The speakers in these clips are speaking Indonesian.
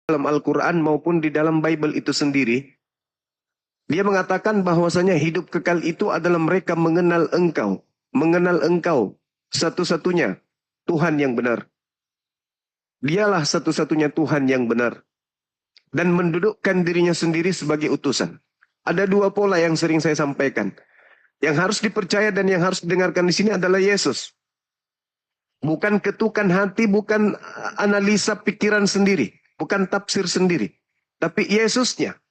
dalam Al-Quran maupun di dalam Bible itu sendiri, dia mengatakan bahwasanya hidup kekal itu adalah mereka mengenal engkau satu-satunya Tuhan yang benar. Dialah satu-satunya Tuhan yang benar. Dan mendudukkan dirinya sendiri sebagai utusan. Ada dua pola yang sering saya sampaikan. Yang harus dipercaya dan yang harus didengarkan di sini adalah Yesus. Bukan ketukan hati, bukan analisa pikiran sendiri. Bukan tafsir sendiri. Tapi Yesusnya.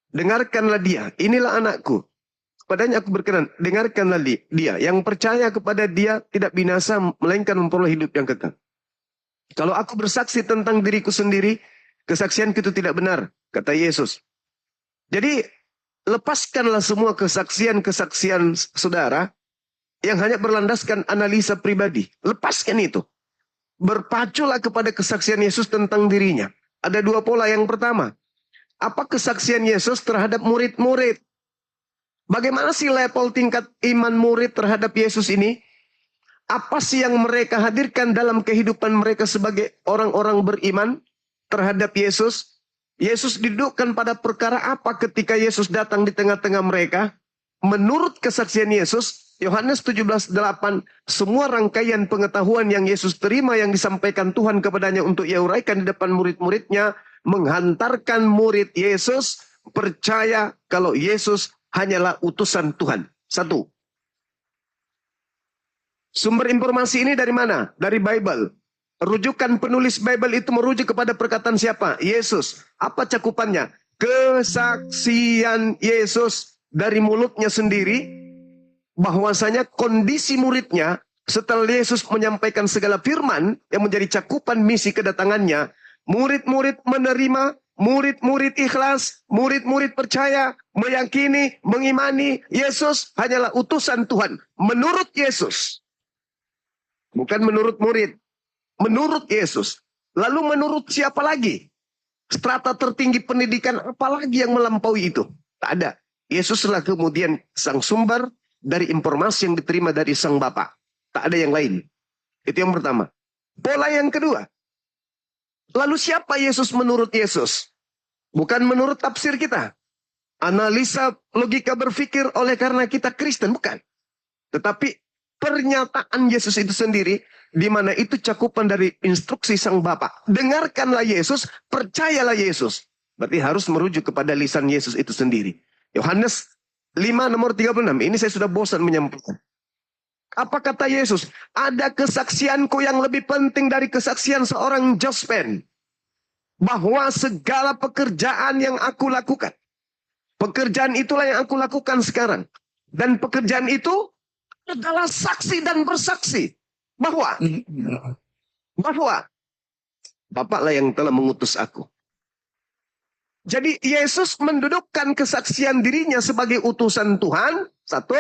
Dengarkanlah dia. Inilah anakku. Kepadanya aku berkenan. Dengarkanlah dia. Yang percaya kepada dia tidak binasa, melainkan memperoleh hidup yang kekal. Kalau aku bersaksi tentang diriku sendiri, kesaksianku itu tidak benar, kata Yesus. Jadi, lepaskanlah semua kesaksian-kesaksian saudara yang hanya berlandaskan analisa pribadi. Lepaskan itu. Berpaculah kepada kesaksian Yesus tentang dirinya. Ada dua pola. Yang pertama, apa kesaksian Yesus terhadap murid-murid? Bagaimana sih level tingkat iman murid terhadap Yesus ini? Apa sih yang mereka hadirkan dalam kehidupan mereka sebagai orang-orang beriman terhadap Yesus? Yesus didudukkan pada perkara apa ketika Yesus datang di tengah-tengah mereka? Menurut kesaksian Yesus, Yohanes 17:8, semua rangkaian pengetahuan yang Yesus terima yang disampaikan Tuhan kepadanya untuk ia uraikan di depan murid-muridnya, menghantarkan murid Yesus percaya kalau Yesus hanyalah utusan Tuhan. Satu. Sumber informasi ini dari mana? Dari Bible. Rujukan penulis Bible itu merujuk kepada perkataan siapa? Yesus. Apa cakupannya? Kesaksian Yesus dari mulutnya sendiri, bahwasanya kondisi muridnya setelah Yesus menyampaikan segala firman yang menjadi cakupan misi kedatangannya, murid-murid menerima, murid-murid ikhlas, murid-murid percaya, meyakini, mengimani Yesus hanyalah utusan Tuhan. Menurut Yesus. Bukan menurut murid. Menurut Yesus. Lalu menurut siapa lagi? Strata tertinggi pendidikan apalagi yang melampaui itu? Tak ada. Yesuslah kemudian sang sumber dari informasi yang diterima dari sang Bapa. Tak ada yang lain. Itu yang pertama. Pola yang kedua. Lalu siapa Yesus menurut Yesus? Bukan menurut tafsir kita. Analisa logika berpikir oleh karena kita Kristen. Bukan. Tetapi pernyataan Yesus itu sendiri, di mana itu cakupan dari instruksi sang Bapa. Dengarkanlah Yesus, percayalah Yesus. Berarti harus merujuk kepada lisan Yesus itu sendiri. Yohanes 5 nomor 36. Ini saya sudah bosan menyampaikan. Apa kata Yesus? Ada kesaksianku yang lebih penting dari kesaksian seorang Jospen. Bahwa segala pekerjaan yang aku lakukan. Pekerjaan itulah yang aku lakukan sekarang. Dan pekerjaan itu adalah saksi dan bersaksi. Bahwa Bapaklah yang telah mengutus aku. Jadi Yesus mendudukkan kesaksian dirinya sebagai utusan Tuhan. Satu.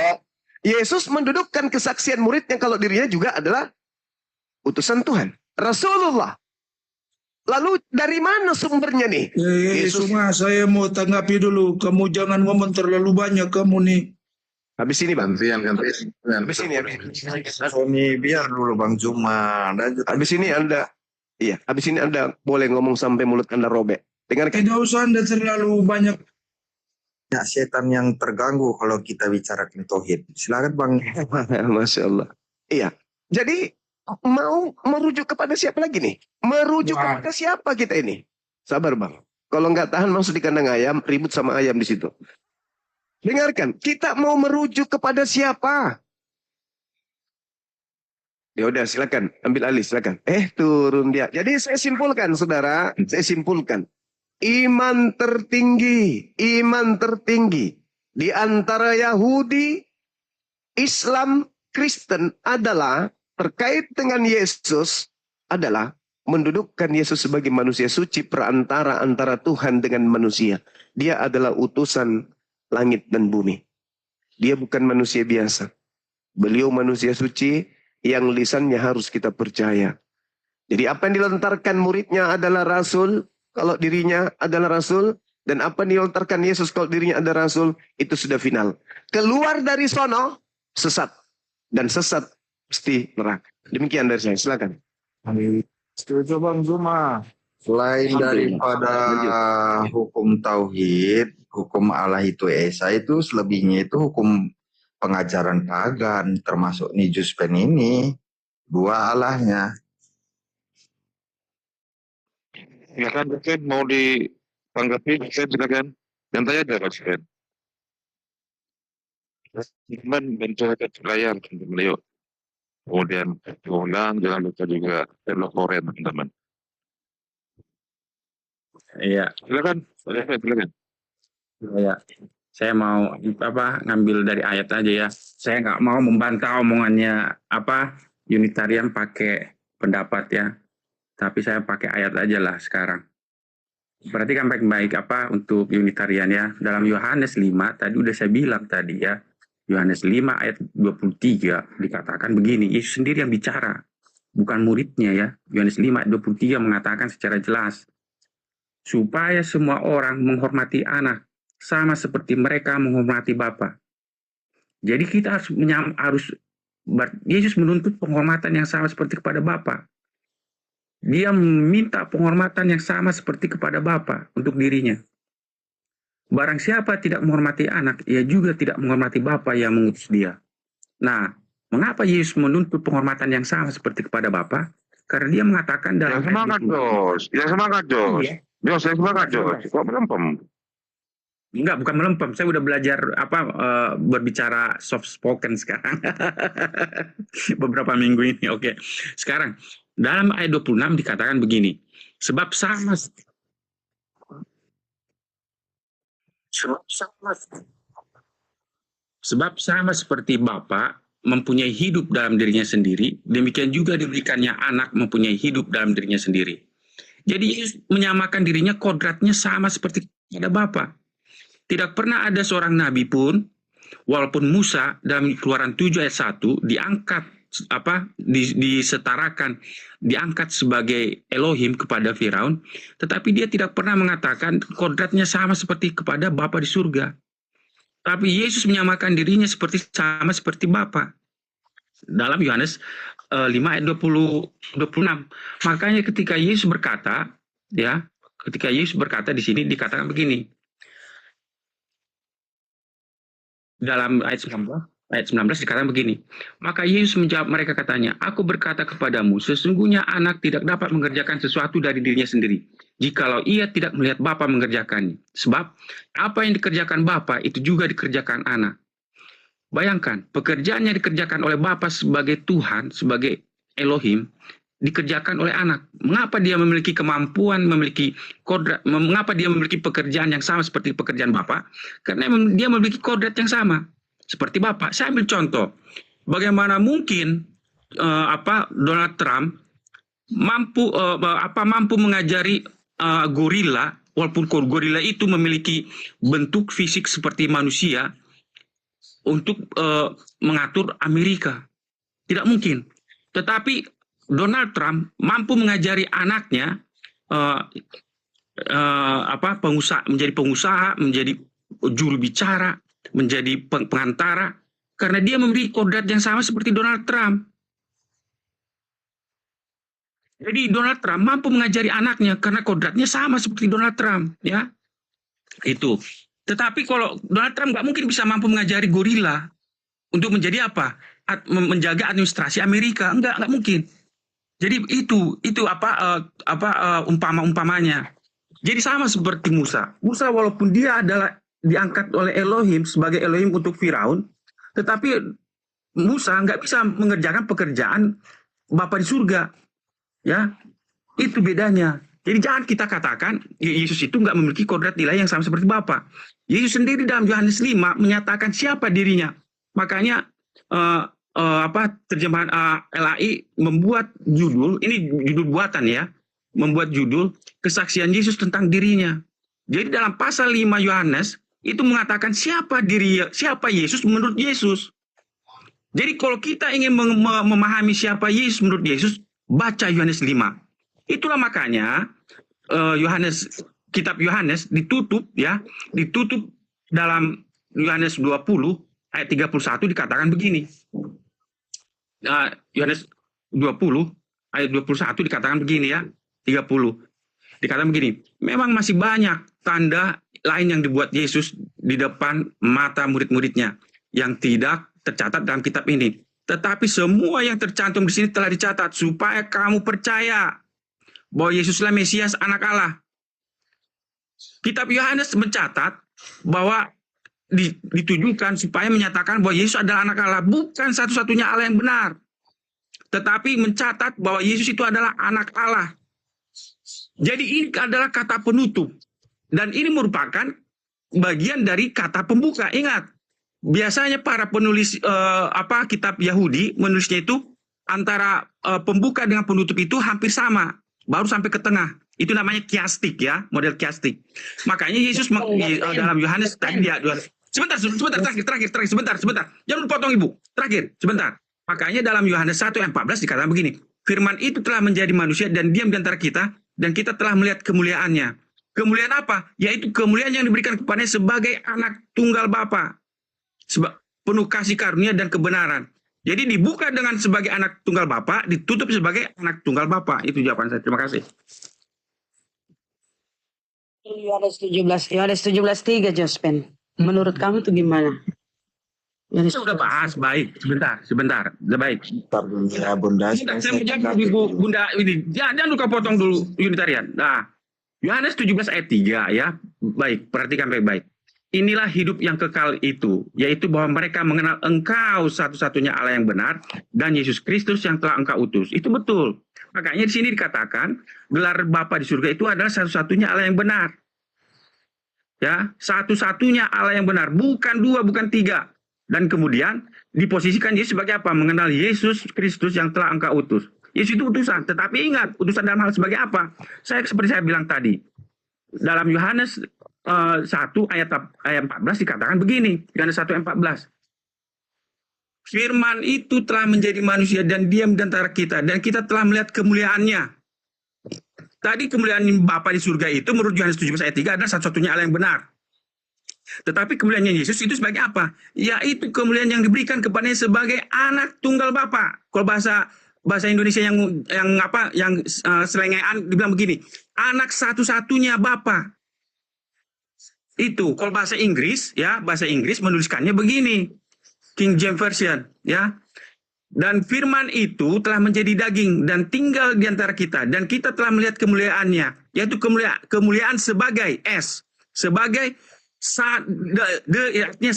Yesus mendudukkan kesaksian muridnya kalau dirinya juga adalah utusan Tuhan. Rasulullah. Lalu dari mana sumbernya nih? Yesus. Saya mau tanggapi dulu. Kamu jangan ngomong terlalu banyak kamu nih. Habis ini Bang. Habis ini biar dulu Bang Zuma. Habis ini Anda boleh ngomong sampai mulut Anda robek. Dengarkan. Tidak usah Anda terlalu banyak. Ya, setan yang terganggu kalau kita bicara tauhid. Silakan Bang. Masya Allah. Iya. Jadi mau merujuk kepada siapa lagi nih? Merujuk kepada siapa kita ini? Sabar Bang. Kalau nggak tahan masuk di kandang ayam, ribut sama ayam di situ. Dengarkan, kita mau merujuk kepada siapa? Ya udah, silakan ambil alih, silakan. Turun dia. Jadi saya simpulkan, saudara, iman tertinggi di antara Yahudi, Islam, Kristen adalah terkait dengan Yesus adalah mendudukkan Yesus sebagai manusia suci perantara antara Tuhan dengan manusia. Dia adalah utusan langit dan bumi. Dia bukan manusia biasa. Beliau manusia suci yang lisannya harus kita percaya. Jadi apa yang dilontarkan muridnya adalah rasul, kalau dirinya adalah rasul. Dan apa yang dilontarkan Yesus kalau dirinya adalah rasul, itu sudah final. Keluar dari sono, sesat. Dan sesat pasti neraka. Demikian dari saya, silakan. Setuju Bang Zuma. Selain daripada hukum tauhid, hukum Allah itu esa, itu selebihnya itu hukum pengajaran pagan, termasuk Nijus Pen ini, dua Allahnya. Ya kan, Ken, mau ditanggapi, Ken, silakan. Yang tanya ada, Mas Ken. Teman mencoba layar, teman-teman, yuk. Kemudian diulang, jangan lupa juga share koren, teman-teman. Iya, Silakan, silakan. ya. Saya mau ngambil dari ayat aja ya. Saya nggak mau membantah omongannya Unitarian pakai pendapat ya. Tapi saya pakai ayat aja lah sekarang. Perhatikan baik-baik untuk Unitarian ya. Dalam Yohanes 5 tadi udah saya bilang tadi ya. Yohanes 5 ayat 23 dikatakan begini, Yesus sendiri yang bicara, bukan muridnya ya. Yohanes 5 ayat 23 mengatakan secara jelas, supaya semua orang menghormati anak sama seperti mereka menghormati Bapa. Jadi kita Yesus menuntut penghormatan yang sama seperti kepada Bapa. Dia meminta penghormatan yang sama seperti kepada Bapa untuk dirinya. Barang siapa tidak menghormati anak, ia juga tidak menghormati Bapa yang mengutus dia. Nah, mengapa Yesus menuntut penghormatan yang sama seperti kepada Bapa? Karena dia mengatakan dalam Yang semangat, Jos. Yang semangat, Jos. Iya. Jos, yang semangat, Jos. Kok melempem? Enggak, bukan melempem. Saya udah belajar berbicara soft spoken sekarang. Beberapa minggu ini. Oke. Sekarang, dalam ayat 26 dikatakan begini. Sebab sama seperti Bapa mempunyai hidup dalam dirinya sendiri, demikian juga diberikannya anak mempunyai hidup dalam dirinya sendiri. Jadi Yesus menyamakan dirinya, kodratnya sama seperti ada Bapa. Tidak pernah ada seorang nabi pun, walaupun Musa dalam Keluaran 7 ayat 1 diangkat disetarakan, diangkat sebagai Elohim kepada Firaun, tetapi dia tidak pernah mengatakan kodratnya sama seperti kepada Bapa di surga. Tapi Yesus menyamakan dirinya sama seperti Bapa. Dalam Yohanes 5 ayat 26. Makanya ketika Yesus berkata di sini dikatakan begini. Dalam ayat 19 dikatakan begini. Maka Yesus menjawab mereka katanya, aku berkata kepadamu, sesungguhnya anak tidak dapat mengerjakan sesuatu dari dirinya sendiri, jikalau ia tidak melihat Bapa mengerjakannya. Sebab apa yang dikerjakan Bapa itu juga dikerjakan anak. Bayangkan, pekerjaan yang dikerjakan oleh Bapa sebagai Tuhan, sebagai Elohim, dikerjakan oleh anak. Mengapa dia memiliki kemampuan, memiliki kodrat, mengapa dia memiliki pekerjaan yang sama seperti pekerjaan Bapa? Karena dia memiliki kodrat yang sama seperti Bapa. Saya ambil contoh, bagaimana mungkin Donald Trump mampu mengajari gorila, walaupun gorila itu memiliki bentuk fisik seperti manusia, untuk mengatur Amerika. Tidak mungkin. Tetapi Donald Trump mampu mengajari anaknya menjadi pengusaha, menjadi juru bicara, menjadi pengantara, karena dia memiliki kodrat yang sama seperti Donald Trump. Jadi Donald Trump mampu mengajari anaknya karena kodratnya sama seperti Donald Trump, ya. Itu. Tetapi kalau Donald Trump nggak mungkin bisa mampu mengajari gorila untuk menjadi menjaga administrasi Amerika, nggak mungkin. Jadi itu umpamanya. Jadi sama seperti Musa. Musa walaupun dia adalah diangkat oleh Elohim sebagai Elohim untuk Firaun, tetapi Musa nggak bisa mengerjakan pekerjaan Bapa di surga. Ya, itu bedanya. Jadi jangan kita katakan Yesus itu nggak memiliki kodrat ilahi yang sama seperti Bapa. Yesus sendiri dalam Yohanes 5 menyatakan siapa dirinya. Makanya terjemahan LAI membuat judul, ini judul buatan ya, membuat judul kesaksian Yesus tentang dirinya. Jadi dalam pasal 5 Yohanes itu mengatakan siapa Yesus menurut Yesus. Jadi kalau kita ingin memahami siapa Yesus menurut Yesus, baca Yohanes 5. Itulah makanya kitab Yohanes ditutup dalam Yohanes 20 ayat 31 dikatakan begini. Yohanes 20 ayat 21 dikatakan begini ya, 30. Dikatakan begini, memang masih banyak tanda lain yang dibuat Yesus di depan mata murid-muridnya yang tidak tercatat dalam kitab ini. Tetapi semua yang tercantum di sini telah dicatat supaya kamu percaya bahwa Yesuslah Mesias, Anak Allah. Kitab Yohanes mencatat bahwa ditujukan supaya menyatakan bahwa Yesus adalah Anak Allah, bukan satu-satunya Allah yang benar. Tetapi mencatat bahwa Yesus itu adalah Anak Allah. Jadi ini adalah kata penutup. Dan ini merupakan bagian dari kata pembuka. Ingat, biasanya para penulis kitab Yahudi menulisnya itu antara pembuka dengan penutup itu hampir sama, baru sampai ke tengah. Itu namanya kiastik ya, model kiastik. Makanya Yesus dalam Yohanes tadi dia sebentar terakhir sebentar. Jangan potong Ibu. Terakhir, sebentar. Makanya dalam Yohanes 1 ayat 14 dikatakan begini, firman itu telah menjadi manusia dan diam di antara kita, dan kita telah melihat kemuliaannya. Kemuliaan apa? Yaitu kemuliaan yang diberikan kepadanya sebagai anak tunggal Bapa. Penuh kasih karunia dan kebenaran. Jadi dibuka dengan sebagai anak tunggal Bapa, ditutup sebagai anak tunggal Bapa. Itu jawaban saya. Terima kasih. Yohanes 17:3, Jospen. Menurut kamu itu gimana? Yohanes Saya sudah bahas, baik. Sebentar. Baik. Ya Bunda, Saya mau jawab dulu, Bunda ini. Jangan lupa potong dulu Unitarian. Nah, Yohanes 17 ayat 3 ya. Baik, perhatikan baik-baik. Inilah hidup yang kekal itu, yaitu bahwa mereka mengenal Engkau satu-satunya Allah yang benar dan Yesus Kristus yang telah Engkau utus. Itu betul. Makanya di sini dikatakan gelar Bapa di surga itu adalah satu-satunya Allah yang benar. Ya, satu-satunya Allah yang benar, bukan dua, bukan tiga. Dan kemudian diposisikan Yesus sebagai apa? Mengenal Yesus Kristus yang telah Engkau utus. Yesus itu utusan, tetapi ingat, utusan dalam hal sebagai apa? Seperti saya bilang tadi, dalam Yohanes 1 ayat 14 dikatakan begini, Yohanes 1 ayat 14. Firman itu telah menjadi manusia dan diam di antara kita, dan kita telah melihat kemuliaannya. Tadi kemuliaan Bapa di surga itu menurut Yohanes 17 ayat 3 adalah satu-satunya Allah yang benar. Tetapi kemuliaannya Yesus itu sebagai apa? Yaitu kemuliaan yang diberikan kepadanya sebagai anak tunggal Bapa. Kalau bahasa Indonesia yang selengean dibilang begini, anak satu-satunya Bapa. Itu kalau bahasa Inggris menuliskannya begini, King James Version ya. Dan firman itu telah menjadi daging dan tinggal di antara kita, dan kita telah melihat kemuliaannya, yaitu kemuliaan sebagai sebagai artinya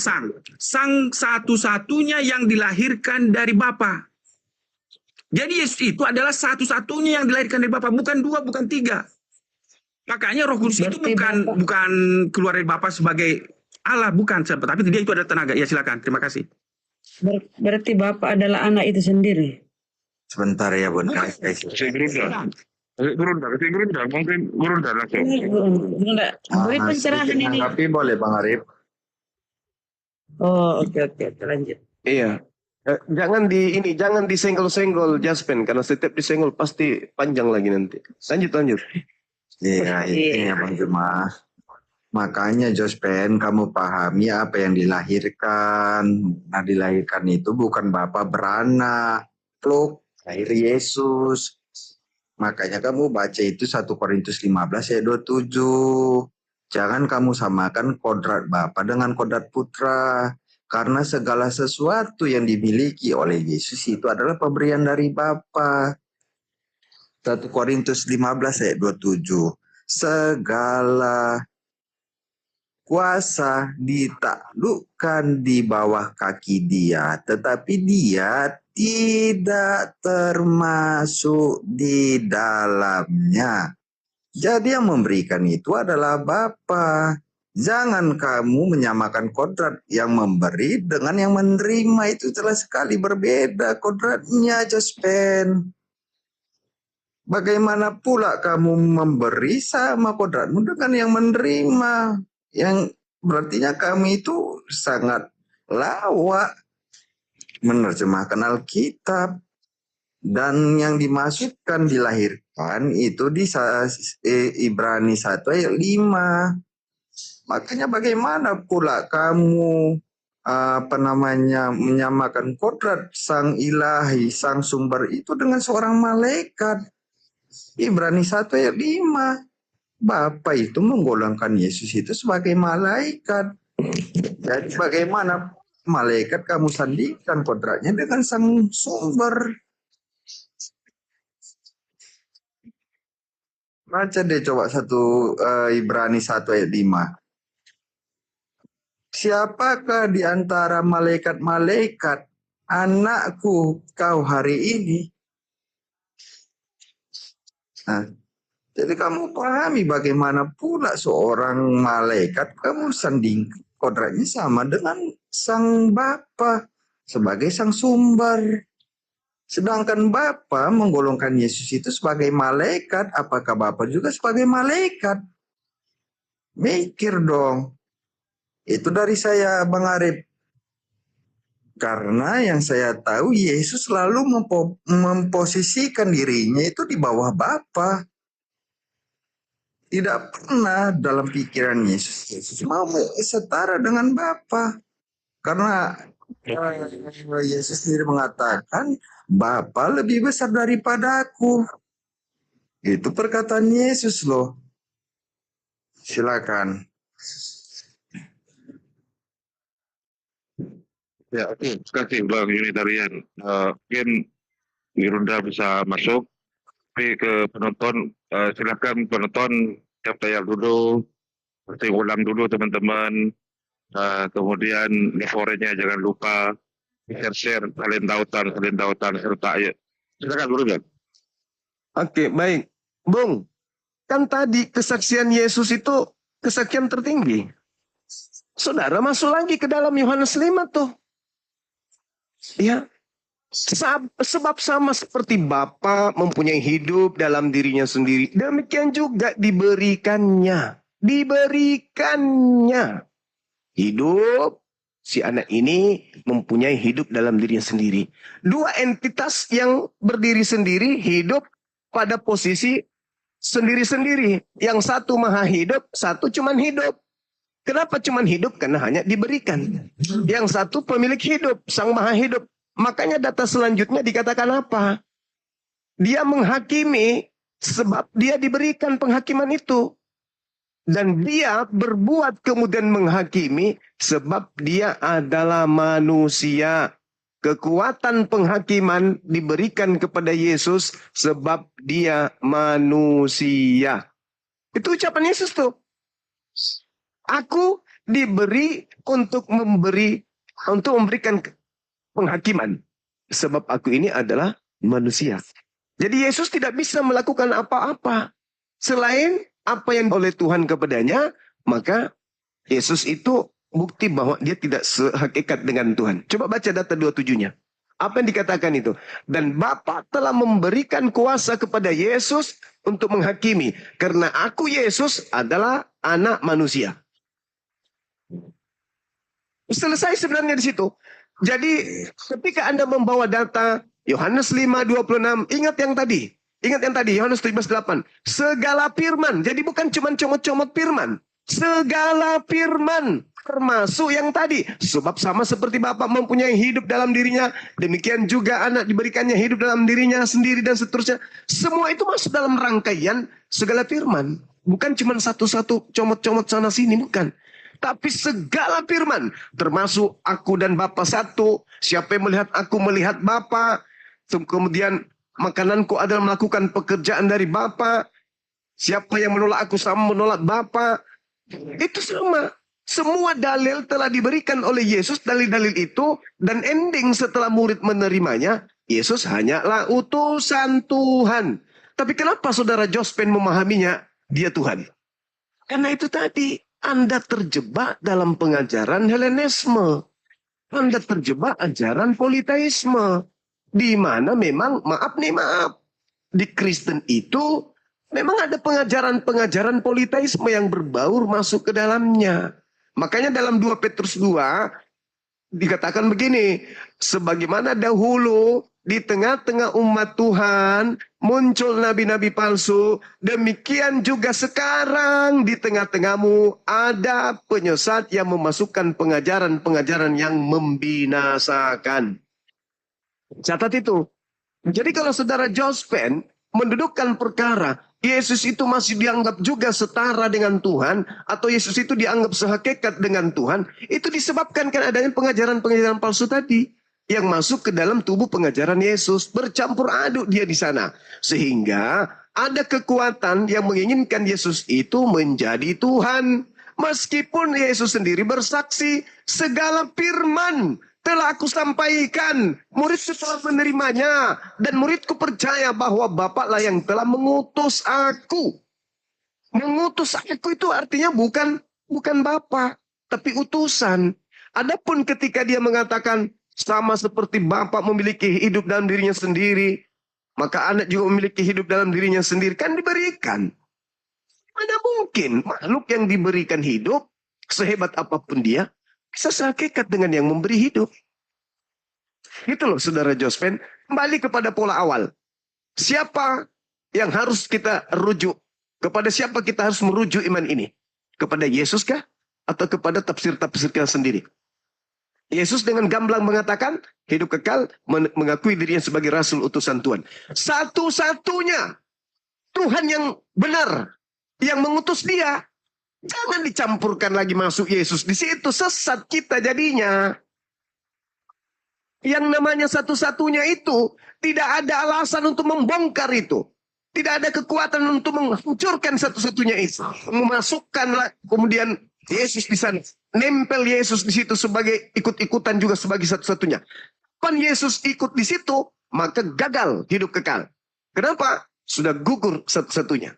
sang satu-satunya yang dilahirkan dari Bapa. Jadi Yesus itu adalah satu-satunya yang dilahirkan dari Bapa, bukan dua, bukan tiga. Makanya Roh Kudus itu bukan keluar dari Bapa sebagai Allah, bukan, tapi dia itu adalah tenaga. Ya silakan, terima kasih. Berarti Bapa adalah anak itu sendiri. sebentar ya Bunda. Gerunda, mungkin Gerunda langsung. Beri pencerahan ini. Tapi boleh Bang Arif. Oh, oke, lanjut. Iya. Jangan disenggol-senggol Jaspen, karena setiap disenggol pasti panjang lagi nanti. Lanjut. Iya, itu ya Bang Jemaah. Makanya Jospen, kamu pahami apa yang dilahirkan. Nah, dilahirkan itu bukan Bapa beranak, lahir Yesus. Makanya kamu baca itu 1 Korintus 15 ayat 27. Jangan kamu samakan kodrat Bapa dengan kodrat Putra. Karena segala sesuatu yang dimiliki oleh Yesus itu adalah pemberian dari Bapa. 1 Korintus 15 ayat 27. Segala kuasa ditaklukkan di bawah kaki Dia, tetapi Dia tidak termasuk di dalamnya. Jadi yang memberikan itu adalah Bapa. Jangan kamu menyamakan kodrat yang memberi dengan yang menerima, itu jelas sekali berbeda kodratnya, Jospen. Bagaimana pula kamu memberi sama kodratmu dengan yang menerima? Yang berartinya kami itu sangat lawak menerjemahkan Alkitab. Dan yang dimaksudkan dilahirkan itu di Ibrani 1 ayat 5. Makanya bagaimana pula kamu menyamakan kodrat sang ilahi, sang sumber itu dengan seorang malaikat. Ibrani 1 ayat 5. Bapa itu menggolongkan Yesus itu sebagai malaikat. Jadi bagaimana malaikat kamu sandingkan kodratnya dengan sang sumber? Baca deh coba Ibrani 1 ayat 5. Siapakah di antara malaikat-malaikat anakku kau hari ini? Nah, jadi kamu pahami bagaimana pula seorang malaikat kamu sandingkan kodratnya sama dengan sang Bapa sebagai sang sumber. Sedangkan Bapa menggolongkan Yesus itu sebagai malaikat, apakah Bapa juga sebagai malaikat? Mikir dong. Itu dari saya, Bang Arif. Karena yang saya tahu Yesus selalu memposisikan dirinya itu di bawah Bapa. Tidak pernah dalam pikiran Yesus mau setara dengan Bapa. Karena Yesus sendiri mengatakan, Bapa lebih besar daripada aku. Itu perkataan Yesus loh. Silakan. Ya, oke. Terima kasih Bang Unitarian. Mungkin Mirunda bisa masuk. Tapi ke penonton, silakan penonton siap layar dulu. Pasti ulang dulu teman-teman. Kemudian referennya jangan lupa share salin tautan serta ayat. Silakan dulu kan. Oke, baik. Bung, kan tadi kesaksian Yesus itu kesaksian tertinggi. Saudara masuk lagi ke dalam Yohanes 5 tuh. Ya. Sebab sama seperti Bapa mempunyai hidup dalam dirinya sendiri, demikian juga diberikannya hidup. Si anak ini mempunyai hidup dalam dirinya sendiri. Dua entitas yang berdiri sendiri hidup pada posisi sendiri-sendiri. Yang satu maha hidup, satu cuman hidup. Kenapa cuman hidup? Karena hanya diberikan. Yang satu pemilik hidup, sang maha hidup. Makanya data selanjutnya dikatakan apa? Dia menghakimi sebab dia diberikan penghakiman itu. Dan dia berbuat kemudian menghakimi sebab dia adalah manusia. Kekuatan penghakiman diberikan kepada Yesus sebab dia manusia. Itu ucapan Yesus tuh. Aku diberi untuk memberikan penghakiman. Sebab aku ini adalah manusia. Jadi Yesus tidak bisa melakukan apa-apa selain apa yang oleh Tuhan kepadanya. Maka Yesus itu bukti bahwa dia tidak sehakikat dengan Tuhan. Coba baca data 27-nya. Apa yang dikatakan itu? Dan Bapa telah memberikan kuasa kepada Yesus untuk menghakimi. Karena aku Yesus adalah anak manusia. Selesai sebenarnya di situ. Jadi ketika Anda membawa data Yohanes 5:26, ingat yang tadi Yohanes 17:8. Segala firman. Jadi bukan cuma comot-comot firman. Segala firman termasuk yang tadi. Sebab sama seperti Bapa mempunyai hidup dalam dirinya, demikian juga anak diberikannya hidup dalam dirinya sendiri dan seterusnya. Semua itu masuk dalam rangkaian segala firman. Bukan cuma satu-satu comot-comot sana sini, bukan. Tapi segala firman, termasuk aku dan Bapa satu. Siapa yang melihat aku melihat Bapa. Kemudian makananku adalah melakukan pekerjaan dari Bapa. Siapa yang menolak aku sama menolak Bapa. Itu sama. Semua dalil telah diberikan oleh Yesus, dalil-dalil itu. Dan ending setelah murid menerimanya, Yesus hanyalah utusan Tuhan. Tapi kenapa saudara Jospen memahaminya? Dia Tuhan. Karena itu tadi. Anda terjebak dalam pengajaran Helenisme. Anda terjebak ajaran politeisme. Di mana memang, maaf, di Kristen itu memang ada pengajaran-pengajaran politeisme yang berbaur masuk ke dalamnya. Makanya dalam 2 Petrus 2 dikatakan begini. Sebagaimana dahulu di tengah-tengah umat Tuhan muncul nabi-nabi palsu, demikian juga sekarang di tengah-tengahmu ada penyesat yang memasukkan pengajaran-pengajaran yang membinasakan. Catat itu. Jadi kalau saudara Jospen mendudukkan perkara Yesus itu masih dianggap juga setara dengan Tuhan, atau Yesus itu dianggap sehakikat dengan Tuhan, itu disebabkan kan adanya pengajaran-pengajaran palsu tadi yang masuk ke dalam tubuh pengajaran Yesus, bercampur aduk dia di sana, sehingga ada kekuatan yang menginginkan Yesus itu menjadi Tuhan, meskipun Yesus sendiri bersaksi, segala firman telah aku sampaikan, muridku telah menerimanya, dan muridku percaya bahwa Bapaklah yang telah mengutus aku. Mengutus aku itu artinya bukan Bapa, tapi utusan. Adapun ketika dia mengatakan, sama seperti Bapa memiliki hidup dalam dirinya sendiri, maka anak juga memiliki hidup dalam dirinya sendiri, kan diberikan. Mana mungkin makhluk yang diberikan hidup, sehebat apapun dia, bisa sehakikat dengan yang memberi hidup. Gitu loh saudara Jospen. Kembali kepada pola awal. Siapa yang harus kita rujuk? Kepada siapa kita harus merujuk iman ini? Kepada Yesus kah? Atau kepada tafsir-tafsir kita sendiri? Yesus dengan gamblang mengatakan, hidup kekal, mengakui dirinya sebagai rasul utusan Tuhan. Satu-satunya Tuhan yang benar, yang mengutus dia. Jangan dicampurkan lagi masuk Yesus di situ, sesat kita jadinya. Yang namanya satu-satunya itu tidak ada alasan untuk membongkar itu. Tidak ada kekuatan untuk menghancurkan satu-satunya itu. Memasukkanlah kemudian Yesus di sana. Nempel Yesus di situ sebagai ikut-ikutan juga sebagai satu-satunya. Kapan Yesus ikut di situ, maka gagal hidup kekal. Kenapa? Sudah gugur satu-satunya.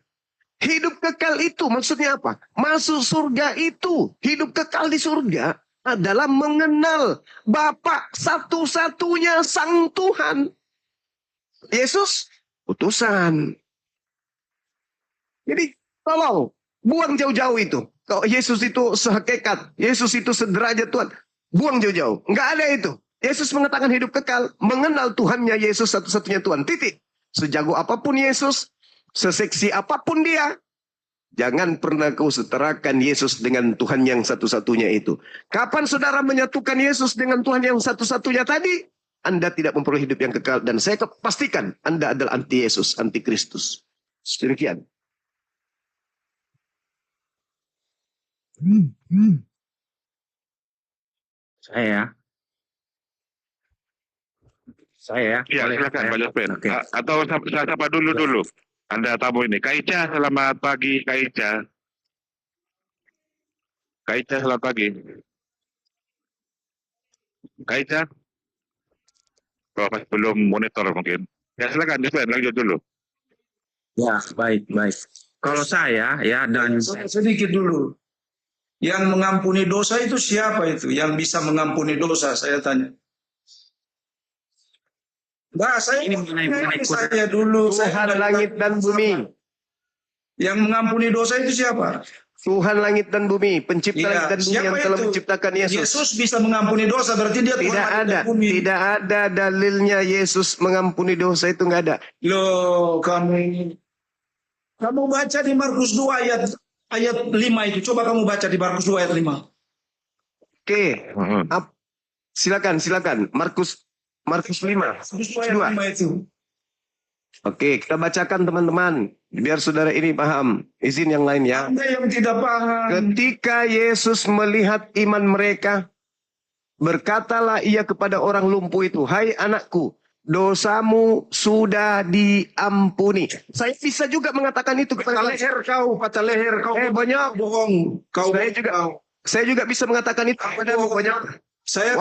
Hidup kekal itu maksudnya apa? Masuk surga itu, hidup kekal di surga adalah mengenal Bapa satu-satunya Sang Tuhan. Yesus utusan. Jadi tolong buang jauh-jauh itu. Kalau Yesus itu sehakikat, Yesus itu sederajat Tuhan, buang jauh-jauh. Enggak ada itu. Yesus mengatakan hidup kekal, mengenal Tuhannya Yesus satu-satunya Tuhan. Titik. Sejago apapun Yesus, seseksi apapun dia, jangan pernah kau setarakan Yesus dengan Tuhan yang satu-satunya itu. Kapan saudara menyatukan Yesus dengan Tuhan yang satu-satunya tadi, Anda tidak memperoleh hidup yang kekal. Dan saya pastikan Anda adalah anti Yesus, anti Kristus. Demikian. Saya Ya, silakan Pak Jospen. Oke. Atau saya sapa dulu. Anda tamu ini. Kak Ica, selamat pagi Kak Ica. Kak Ica, selamat pagi. Kak Ica? Oh, pas belum monitor mungkin. Ya silakan Jospen, lanjut dulu. Ya, baik. Kalau saya ya dan Sedikit dulu. Yang mengampuni dosa itu siapa itu? Yang bisa mengampuni dosa, saya tanya. Nah, saya Ini mengenai saya dulu. Tuhan langit dan bumi. Yang mengampuni dosa itu siapa? Tuhan langit dan bumi, pencipta Iya, langit dan bumi siapa yang telah itu? menciptakan Yesus. Yesus bisa mengampuni dosa, berarti dia Tuhan Tidak langit ada, dan bumi. tidak ada dalilnya Yesus mengampuni dosa, itu nggak ada. Loh, kamu baca di Markus 2 ayat 5 itu. Coba kamu baca di Markus 2 ayat 5. Oke, silakan. Markus 5. Markus 2 ayat 5 itu. Oke, kita bacakan teman-teman, biar saudara ini paham. Izin yang lain ya. Anda yang tidak paham. Ketika Yesus melihat iman mereka, berkatalah ia kepada orang lumpuh itu, "Hai anakku, dosamu sudah diampuni." Saya bisa juga mengatakan itu kepada Patah leher kau. banyak. Bohong. Saya juga bisa mengatakan itu kepadamu banyak. Saya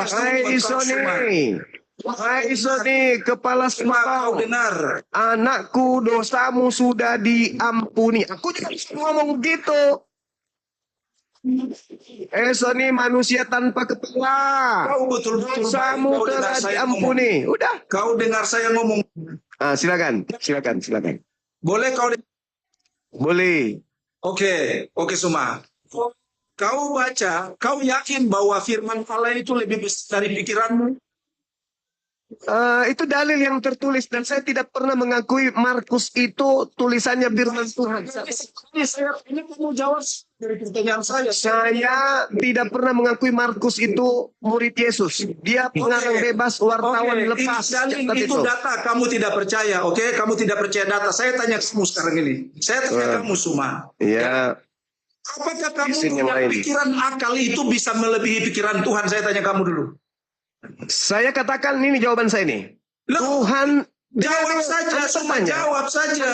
Wahai Isoni, kepala Semua kau sepau, dengar. anakku, dosamu sudah diampuni. Aku juga bisa ngomong begitu. Esoni manusia tanpa kepala. Kau betul-betul Dosamu kau dengar telah saya ngomong. diampuni. Udah. Kau dengar saya ngomong. Silakan. Boleh kau Boleh. Oke, Suma. Kau baca, kau yakin bahwa firman Allah itu lebih besar dari pikiranmu? Itu dalil yang tertulis dan saya tidak pernah mengakui Markus itu tulisannya firman Tuhan. Ini kamu jawab dari pertanyaan saya. Saya tidak pernah mengakui Markus itu murid Yesus. Dia pengarang bebas, wartawan lepas. Dalil Catat itu data, kamu tidak percaya, oke? Kamu tidak percaya data. Saya tanya kamu sekarang ini. Saya tanya kamu Suma. Ya, Apakah kamu Isin yang punya lain. pikiran akal itu bisa melebihi pikiran Tuhan? Saya tanya kamu dulu. saya katakan ini jawaban saya nih. Loh, Tuhan jawab saja, Anda Suma, bertanya. jawab saja.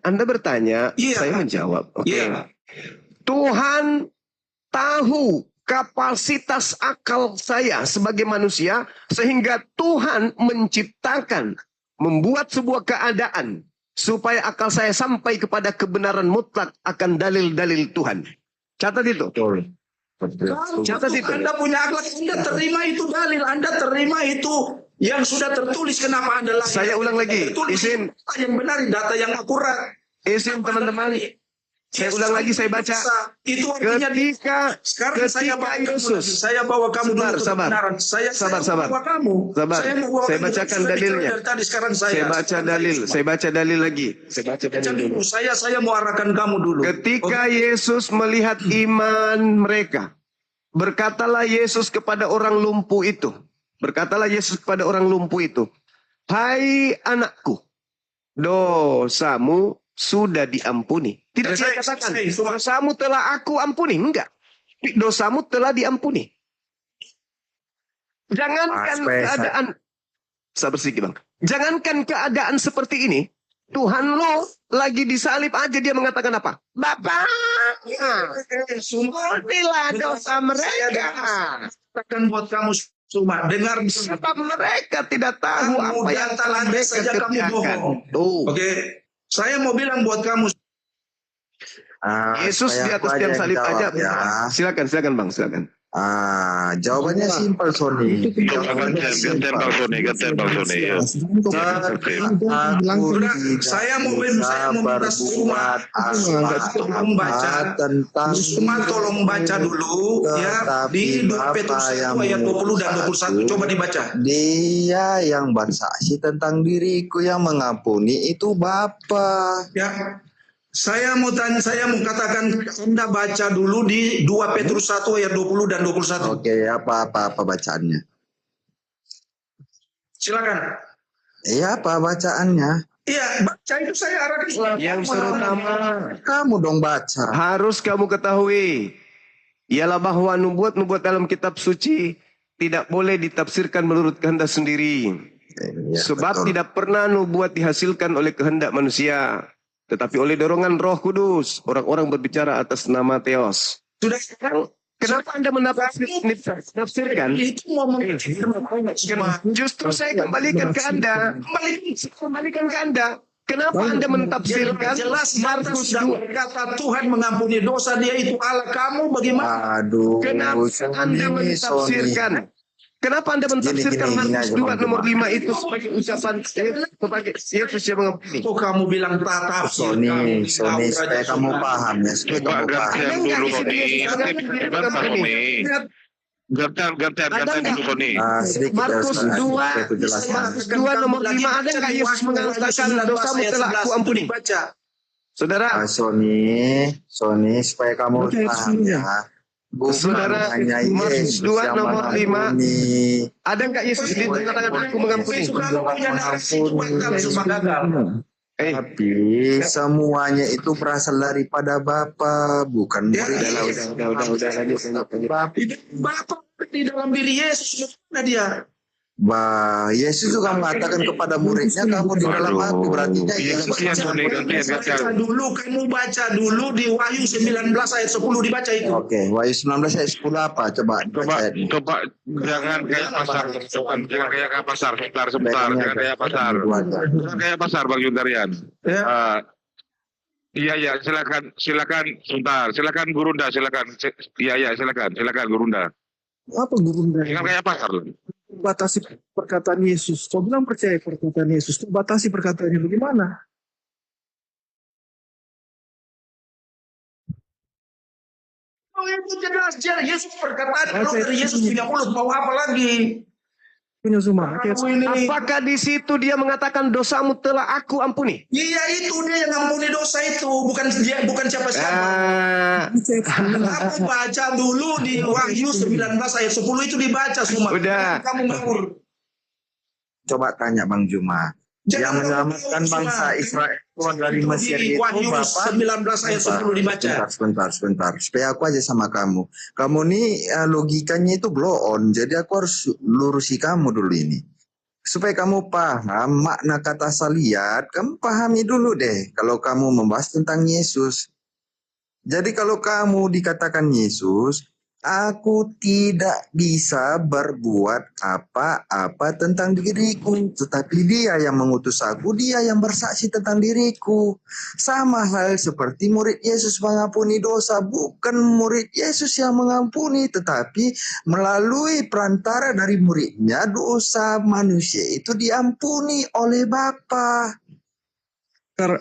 Anda bertanya, Iya. saya menjawab. Oke. Iya. Tuhan tahu kapasitas akal saya sebagai manusia sehingga Tuhan menciptakan, membuat sebuah keadaan supaya akal saya sampai kepada kebenaran mutlak akan dalil-dalil Tuhan. Catat itu. Catat itu. Anda punya akal, Anda terima itu dalil, Anda terima itu yang sudah tertulis. Kenapa Anda lagi? Saya ulang lagi, Tertulis izin. data yang benar, data yang akurat. Izin teman-teman. Saya ulang lagi, saya baca. Itu artinya sekarang saya bawa kamu dulu ke Sabar. kebenaran. Saya Sabar. bawa kamu. Sabar. Saya mau bawa Saya kamu. bacakan Sudah dalilnya. bicara dari tadi, sekarang Saya baca dalil. Saya baca dalil lagi. Saya baca Baca dalil dulu. dulu. Saya mau arahkan kamu dulu. Ketika Yesus melihat iman mereka, berkatalah Yesus kepada orang lumpuh itu. Berkatalah Yesus kepada orang lumpuh itu, "Hai anakku, dosamu sudah diampuni." Tidak saya katakan, dosamu telah aku ampuni. Enggak. Dosamu telah diampuni. Jangankan keadaan. Sabar sedikit, Bang. Jangankan keadaan seperti ini. Tuhan lo lagi disalib aja dia mengatakan apa? Bapak, ampunilah dosa mereka. Katakan buat kamu Suma, dengar Sebab mereka tidak tahu kamu apa yang datang Anda mereka saja kamu kerjakan. bohong. Tuh. Oke, saya mau bilang buat kamu. Yesus di atas tiang salib aja. Ya. Silakan Bang, silakan. Jawabannya simpel, Sony. Gantian Bang Sony, ya. Saya mau minta Suma untuk membaca. Suma tolong baca dulu ya di 2 Petrus 1 ayat 20 dan 21. Coba dibaca. Dia yang bersaksi tentang diriku yang mengampuni itu Bapa. Ya. Saya mau katakan Anda baca dulu di 2 Petrus 1 ayat 20 dan 21. Oke, apa bacaannya? Silakan. Iya, apa bacaannya? Iya, baca itu saya arahkan. Yang terutama Kamu dong baca. harus kamu ketahui ialah bahwa nubuat dalam kitab suci tidak boleh ditafsirkan menurut kehendak sendiri. Ya, Sebab betul. tidak pernah nubuat dihasilkan oleh kehendak manusia, tetapi oleh dorongan Roh Kudus. Orang-orang berbicara atas nama Theos. Sudah Sekarang, kenapa Anda menafsirkan? itu ngomong Justru saya kembalikan ke Anda. Kembalikan ke Anda. Kenapa Anda mentafsirkan jelas Markus sudah 2? berkata Tuhan mengampuni dosa, dia itu Allah. Kamu bagaimana? Aduh, Kenapa Anda mentafsirkan? Kenapa Anda mentafsirkan Gini Markus aja, 2 Bang nomor Juma. 5 itu sebagai ucapan sebagai Yesus yang mengampuni? Kok kamu bilang tatap? Sony, supaya kamu paham ya, supaya Coba kamu paham. gantian dulu Sony. Gantian dulu Sony. Sedikit Markus ya, 2 supaya aku jelaskan. Markus 2 nomor 5 ada nggak Yesus mengatakan dosamu telah aku ampuni? Saudara, Sony, supaya kamu paham ya. Bukan Saudara, hanya Markus Yesus 2 yang nomor 5. mengampuni. ada nggak Yesus di mengatakan aku mengampuni? Tapi semuanya itu berasal daripada Bapa, bukan murid. Udah lanjut. Bapak di dalam diri Yesus, mana dia? Yesus juga mengatakan kepada muridnya, kamu di dalam aku, berarti Kamu baca dulu di Wahyu 19 ayat 10 dibaca itu. Oke, Wahyu 19 ayat 10 apa? Coba Jangan kayak pasar, jangan kayak pasar, sebentar, jangan kayak pasar, jangan kayak pasar Bang Yuntarian. Iya, silakan sebentar, silakan Gurunda, silakan. Iya, silakan Gurunda. Apa guru Jangan kayak pasar loh. batasi perkataan Yesus? Kau bilang percaya perkataan Yesus, kau batasi perkataannya bagaimana? Oh, itu jelas Yesus perkataan. Kalau dari Yesus punya mulut mau apa lagi? Punya semua. Apakah di situ dia mengatakan dosamu telah aku ampuni? Iya, itu dia yang ngampuni dosa itu, bukan dia, bukan siapa-siapa. Aku baca dulu di Wahyu 19 ayat 10 itu dibaca semua. Udah. Kamu ngawur. Coba tanya Bang Juma. Yang menyelamatkan bangsa Israel dari Mesir Di itu Wahyu Bapak. 19 ayat 10 dibaca. Sebentar. Supaya aku aja sama kamu. Kamu nih logikanya itu blow on. Jadi aku harus lurusi kamu dulu ini. Supaya kamu paham makna kata saliat, kamu pahami dulu deh. Kalau kamu membahas tentang Yesus. Jadi kalau kamu dikatakan Yesus, aku tidak bisa berbuat apa-apa tentang diriku. Tetapi dia yang mengutus aku, dia yang bersaksi tentang diriku. Sama hal seperti murid Yesus mengampuni dosa. Bukan murid Yesus yang mengampuni, tetapi melalui perantara dari muridnya, dosa manusia itu diampuni oleh Bapa.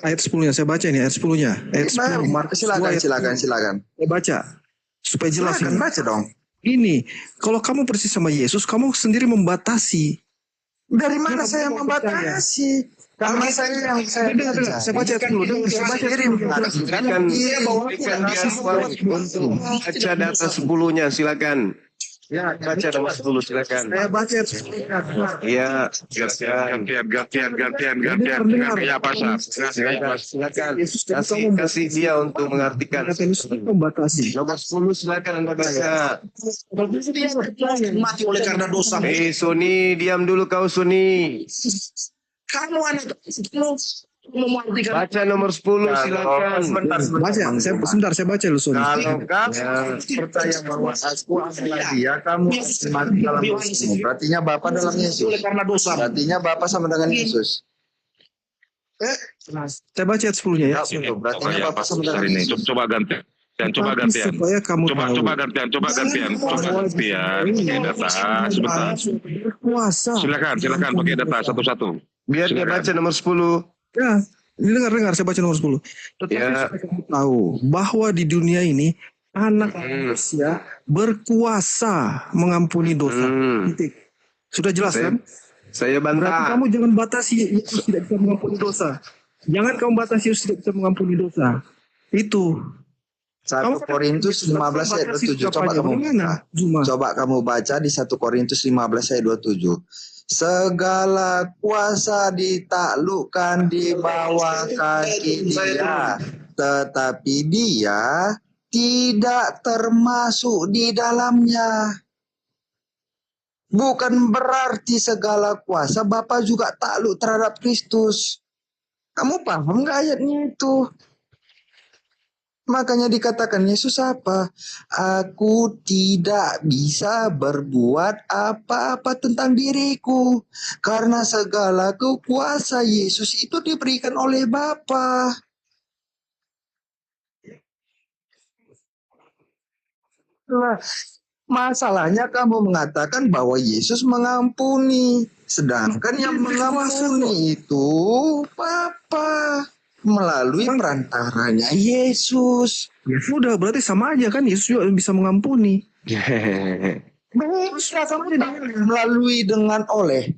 Ayat 10-nya, saya baca ini ayat 10-nya. Ayat 10, Markus 2 ayat 10. Silakan. Saya baca supaya jelas Silakan ini. baca dong. Ini, kalau kamu persis sama Yesus, kamu sendiri membatasi. Dari mana Kamu saya mau percaya? membatasi? Karena saya Dengar. Saya baca ayat 10. Saya baca ayat 10. Silakan dia untuk baca data 10-nya, silakan. Ya, baca nomor 10, silakan. Saya baca ayat 10. Iya, Gantian. Ya, pasar. silakan. Kasih dia untuk mengartikan. Kata Yesus itu membatasi. Nomor 10 silakan Anda baca. Mati oleh karena dosa. Suni, diam dulu kau Suni. Kamu anak memantikan. Baca nomor 10 silakan. Baca, saya baca dulu. Sorry. Kalau kamu percaya bahwa aku adalah dia, kamu akan mati dalam dosmu. Berartinya Bapa dalam Yesus. Oleh karena dosa. Berartinya Bapa sama dengan Yesus. Saya baca ayat 10-nya ya. Berartinya Bapa sama dengan ini. Yesus. Coba gantian. Supaya kamu tahu. Coba gantian. Pakai data sebentar. Berkuasa. Silakan pakai data satu-satu. Biar dia baca nomor 10. Ya, dengar, saya baca nomor 10. Tetapi Ya. supaya kamu tahu bahwa di dunia ini anak manusia berkuasa mengampuni dosa. Titik. Sudah jelas kan? Saya Berarti bantah. kamu jangan batasi Yesus tidak bisa mengampuni dosa. Jangan kamu batasi Yesus tidak bisa mengampuni dosa. Itu. 1 Korintus 15 ayat 27. Coba kamu baca. Coba kamu baca di 1 Korintus 15 ayat 27. Segala kuasa ditaklukkan di bawah kaki dia, tetapi dia tidak termasuk di dalamnya. Bukan berarti segala kuasa Bapa juga takluk terhadap Kristus. Kamu paham nggak ayatnya itu? Makanya dikatakan Yesus apa? Aku tidak bisa berbuat apa-apa tentang diriku. Karena segala kuasa Yesus itu diberikan oleh Bapa. Nah, masalahnya kamu mengatakan bahwa Yesus mengampuni. Sedangkan yang mengampuni itu Bapa. Melalui perantaranya Yesus. Ya sudah, berarti sama aja kan Yesus juga bisa mengampuni. Melalui dengan oleh.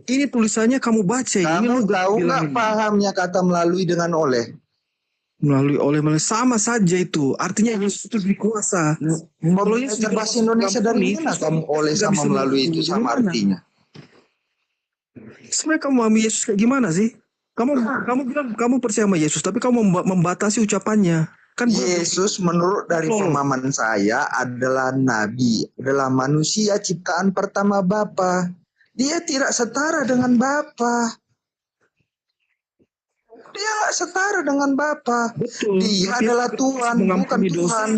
Ini tulisannya kamu baca. Kamu tahu nggak pahamnya kata melalui dengan oleh? Melalui sama saja itu. Artinya Yesus itu berkuasa. Kalau Yesus bahasa Indonesia dari mana kamu oleh sama melalui itu sama artinya? Sebenarnya kamu memahami Yesus kayak gimana sih? Kamu bilang kamu percaya sama Yesus, tapi kamu membatasi ucapannya. Kan Yesus menurut dari pemahaman saya adalah nabi, adalah manusia ciptaan pertama Bapa. Dia tidak setara dengan Bapa. Dia nggak setara dengan Bapa. Betul. Dia adalah Tuhan, bukan Tuhan.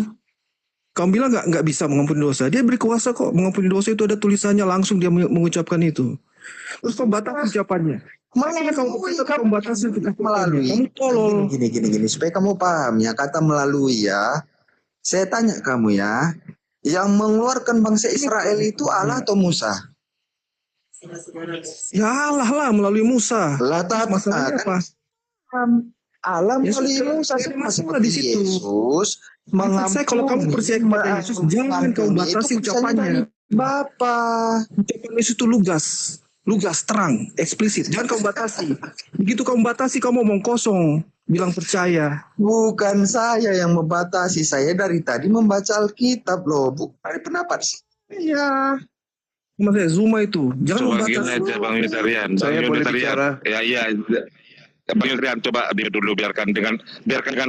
Kamu bilang nggak bisa mengampuni dosa. Dia berkuasa kok mengampuni dosa, itu ada tulisannya langsung dia mengucapkan itu. Terus kamu batasi ucapannya. Makanya kamu batasi melalui. Kamu tolol. Gini. Supaya kamu paham ya, kata melalui ya. Saya tanya kamu ya. Yang mengeluarkan bangsa Israel itu Allah atau Musa? Ya Allah lah melalui Musa. Lah Masalahnya apa? alam Yesus keliru saya sama masalah di seperti situ. Yesus Maksud saya kalau kamu percaya kepada Yesus, jangan kau batasi ucapannya. Bapa. Ucapan Yesus itu lugas, terang, eksplisit. Jangan kau batasi. Begitu kau batasi, kau ngomong kosong, bilang percaya. Bukan saya yang membatasi, saya dari tadi membaca Alkitab loh, bukan pendapat saya. Maksudnya Zuma itu, jangan Coba gini membatasi. aja Bang Unitarian. Saya boleh bicara. Ya iya. Bang Unitarian coba di dulu biarkan dengan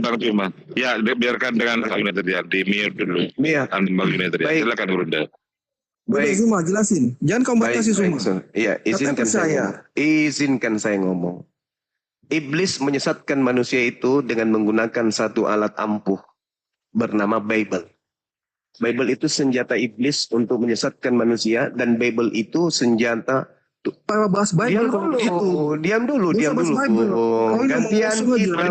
Bang Zuma. Ya biarkan dengan Bang Unitarian di mute dulu. Mia. Bang Unitarian. Baik. Silakan Runda. Udah Zuma jelasin, jangan kau batasi Zuma. Iya, izinkan saya ngomong. Iblis menyesatkan manusia itu dengan menggunakan satu alat ampuh bernama Bible. Bible itu senjata iblis untuk menyesatkan manusia, dan Bible itu senjata. Bahas Bible Diam dulu. Gantian kita.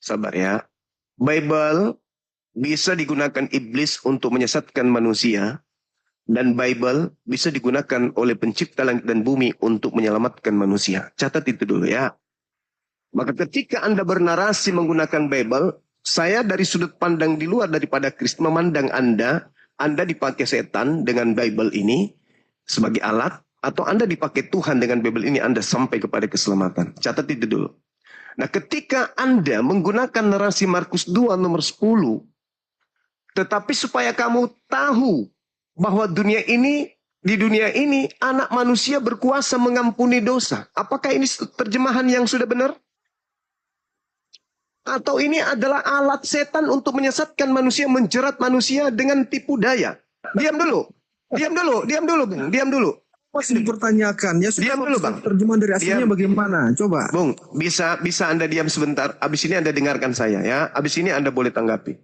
Sabar ya. Bible bisa digunakan iblis untuk menyesatkan manusia, dan Bible bisa digunakan oleh pencipta langit dan bumi untuk menyelamatkan manusia. Catat itu dulu ya. Maka ketika Anda bernarasi menggunakan Bible, saya dari sudut pandang di luar daripada Kristus memandang Anda dipakai setan dengan Bible ini sebagai alat, atau Anda dipakai Tuhan dengan Bible ini, Anda sampai kepada keselamatan. Catat itu dulu. Nah, ketika Anda menggunakan narasi Markus 2 nomor 10, tetapi supaya kamu tahu bahwa di dunia ini anak manusia berkuasa mengampuni dosa. Apakah ini terjemahan yang sudah benar? Atau ini adalah alat setan untuk menyesatkan manusia, menjerat manusia dengan tipu daya? Diam dulu, Bung. Masih dipertanyakan, ya sudah. Diam dulu, Bang. Terjemahan dari aslinya bagaimana? Coba. Bung, bisa Anda diam sebentar. Abis ini Anda dengarkan saya ya. Abis ini Anda boleh tanggapi.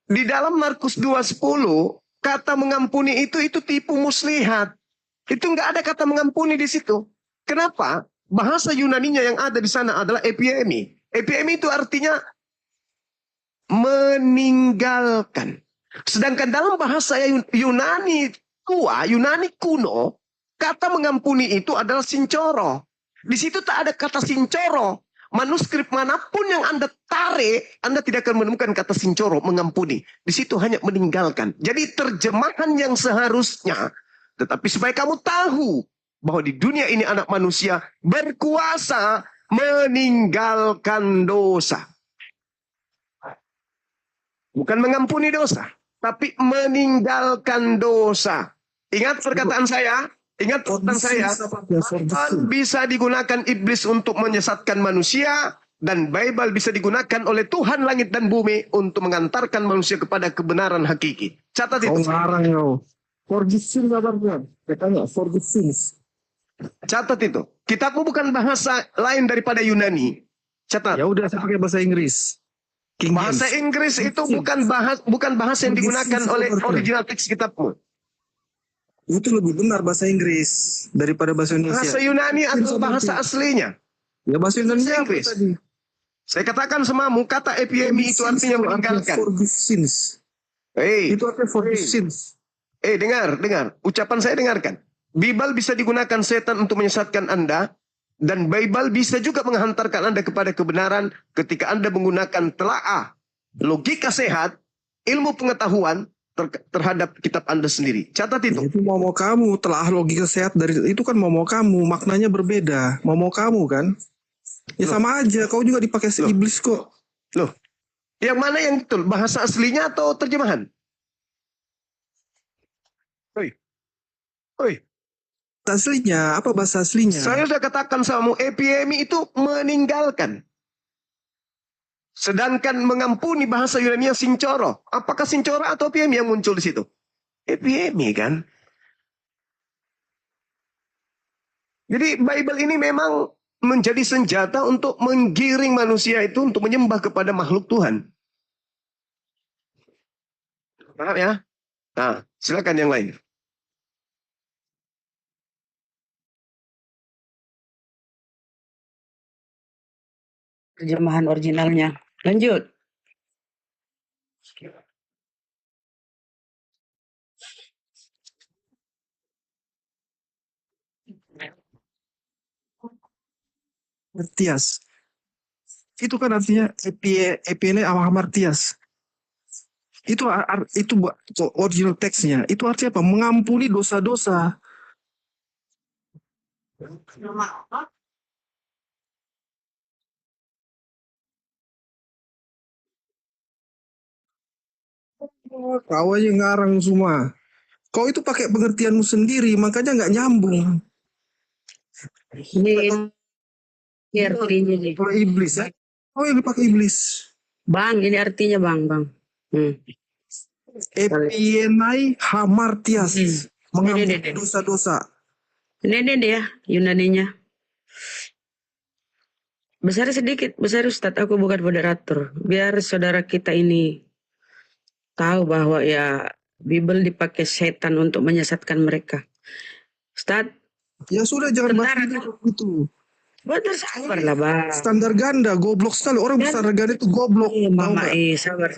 Di dalam Markus 2:10, kata mengampuni itu tipu muslihat. Itu nggak ada kata mengampuni di situ. Kenapa? Bahasa Yunaninya yang ada di sana adalah epiemi. Epiemi itu artinya meninggalkan. Sedangkan dalam bahasa Yunani tua, Yunani kuno, kata mengampuni itu adalah sincoro. Di situ tak ada kata sincoro. Manuskrip manapun yang Anda tarik, Anda tidak akan menemukan kata sincoro, mengampuni. Di situ hanya meninggalkan. Jadi terjemahan yang seharusnya, tetapi supaya kamu tahu bahwa di dunia ini anak manusia berkuasa meninggalkan dosa. Bukan mengampuni dosa, tapi meninggalkan dosa. Ingat perkataan saya? Bisa digunakan iblis untuk menyesatkan manusia, dan Bible bisa digunakan oleh Tuhan langit dan bumi untuk mengantarkan manusia kepada kebenaran hakiki. Catat itu. Forgive sins kabarnya. Katanya forgive sins. Catat itu. Kitabmu bukan bahasa lain daripada Yunani. Catat. Ya udah, saya pakai bahasa Inggris. Bahasa Inggris itu bukan bahasa yang digunakan oleh original teks kitabmu. Itu lebih benar bahasa Inggris daripada bahasa Indonesia. Bahasa Yunani atau bahasa aslinya? Ya bahasa Indonesia Inggris. tadi. Saya katakan semamu, kata epiemi itu artinya meninggalkan. Forgive sins. Itu artinya forgive sins. Dengar. Ucapan saya dengarkan. Bible bisa digunakan setan untuk menyesatkan Anda, dan Bible bisa juga menghantarkan Anda kepada kebenaran ketika Anda menggunakan telaah, logika sehat, ilmu pengetahuan terhadap kitab Anda sendiri. Catat itu. Itu mau kamu, telaah logika sehat dari itu kan mau kamu, maknanya berbeda. Mau kamu kan? Ya sama aja, kau juga dipakai iblis kok. Loh, yang mana yang betul? Bahasa aslinya atau terjemahan? Oi. Aslinya, apa bahasa aslinya? Saya sudah katakan sama epiemi itu meninggalkan. Sedangkan mengampuni bahasa Yunani sincoro. Apakah sincoro atau epiemi yang muncul di situ? Epiemi kan. Jadi Bible ini memang menjadi senjata untuk menggiring manusia itu untuk menyembah kepada makhluk Tuhan. Paham ya? Nah, silakan yang lain. Terjemahan originalnya. Lanjut. Martias. Itu kan artinya epine amartias. Itu original teksnya. Itu artinya apa? Mengampuni dosa-dosa. Oh, kau aja ngarang semua. Kau itu pakai pengertianmu sendiri, makanya nggak nyambung. Ini artinya nih. Kalau iblis ya, kau yang dipakai iblis. Bang, ini artinya bang. Epienai hamartias. Ini. Mengampuni Ini. dosa-dosa. Ini dia Yunaninya. Besar sedikit, besar Ustadz, aku bukan moderator. Biar saudara kita ini tahu bahwa ya Bible dipakai setan untuk menyesatkan mereka. Ustadz, Ya sudah, jangan bahas Bentar. itu. betul sabar lah bang. Standar ganda, goblok sekali. Orang standar ganda itu goblok. Tahu Mama, nggak? sabar.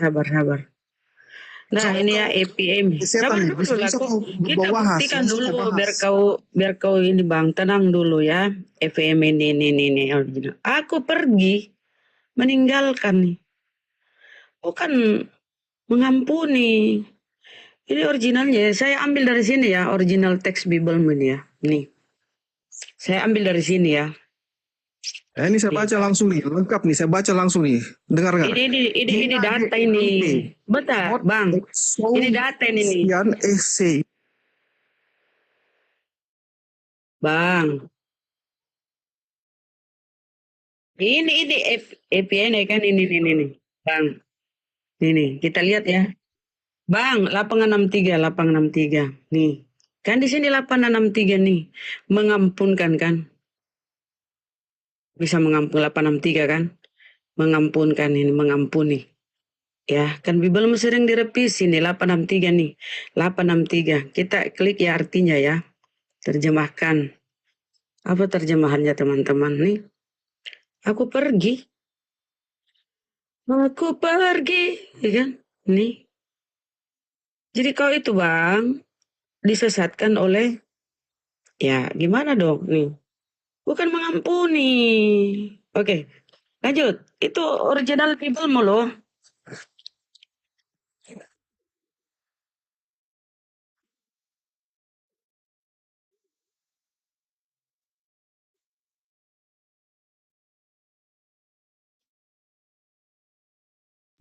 Nah ini ya EPM. Sabar Setan, dulu bisa lah, kau kita bahas, buktikan bisa dulu kau bahas. biar kau ini bang, tenang dulu ya. EPM ini original. Aku pergi meninggalkan nih. Bukan mengampuni. Ini originalnya. Saya ambil dari sini ya, original teks Bible ini ya. Nih. Saya ambil dari sini ya. Ini saya baca langsung nih, lengkap nih. Saya baca langsung nih. Dengar nggak? Ini data ini. Betul, bang. Ini data ini nih. Sekian essay. Bang. Ini EPN kan ini. Bang. Ini kita lihat ya. Bang, 863. Nih. Kan di sini 863 nih. Mengampunkan kan? Bisa mengampun 863 kan? Mengampunkan ini, mengampuni. Ya, kan Bible sering direvisi nih 863 nih. 863. Kita klik ya artinya ya. Terjemahkan. Apa terjemahannya teman-teman nih? Aku pergi, ya kan? Nih. Jadi kau itu bang, disesatkan oleh, ya gimana dong nih? Bukan mengampuni. Oke, lanjut. Itu original Bible loh.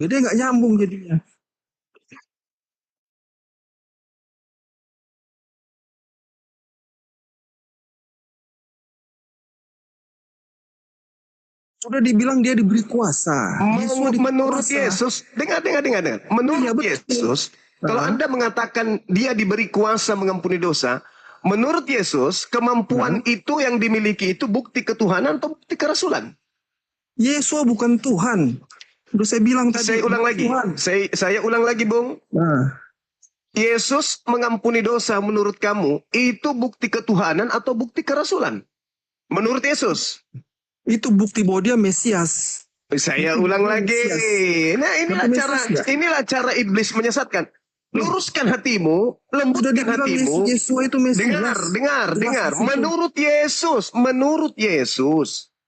Jadi nggak nyambung jadinya. Sudah dibilang dia diberi kuasa. Menurut Yesus, dengar. Menurut Iya, betul. Yesus, kalau Anda mengatakan dia diberi kuasa mengampuni dosa, menurut Yesus, kemampuan itu yang dimiliki itu bukti ketuhanan atau bukti kerasulan? Yesus bukan Tuhan. Udah saya bilang tadi. Saya ulang lagi. Tuhan. Saya ulang lagi, Bung. Nah, Yesus mengampuni dosa menurut kamu, itu bukti ketuhanan atau bukti kerasulan? Menurut Yesus. itu bukti bahwa dia Mesias. Saya ulang lagi. Nah, inilah cara iblis menyesatkan. Luruskan hatimu, Sudah lembutkan dibilang hatimu. Yesus itu Mesias. Dengar. Menurut Yesus,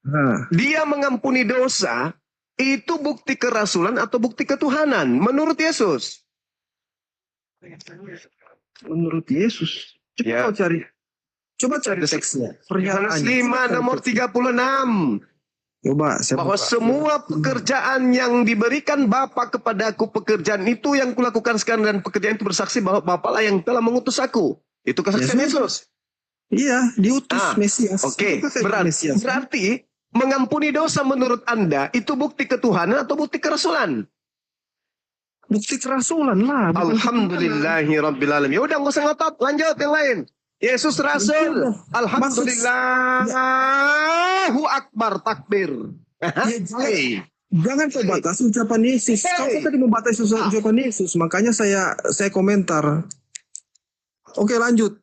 Nah, dia mengampuni dosa, itu bukti kerasulan atau bukti ketuhanan? Menurut Yesus. menurut Yesus. Coba Ya. kau cari. Coba cari teksnya. Yohanes 5 nomor 36. Coba saya Bahwa buka. semua pekerjaan yang diberikan Bapa kepadaku, pekerjaan itu yang kulakukan sekarang, dan pekerjaan itu bersaksi bahwa Bapa lah yang telah mengutus aku. Itu kesaksian Yesus. Iya, diutus Mesias. Oke, Itu kan Mesias. berarti mengampuni dosa menurut Anda itu bukti ketuhanan atau bukti kerasulan? Bukti kerasulan lah. bukan Alhamdulillahirrabbilalamin. Ya udah, nggak usah ngotot. Lanjut yang lain. Yesus Rasul. Alhamdulillahu Akbar, takbir. Hey. Jangan kau batasi ucapan Yesus. Kau kan tadi membatasi ucapan Yesus, makanya saya komentar. Oke, lanjut.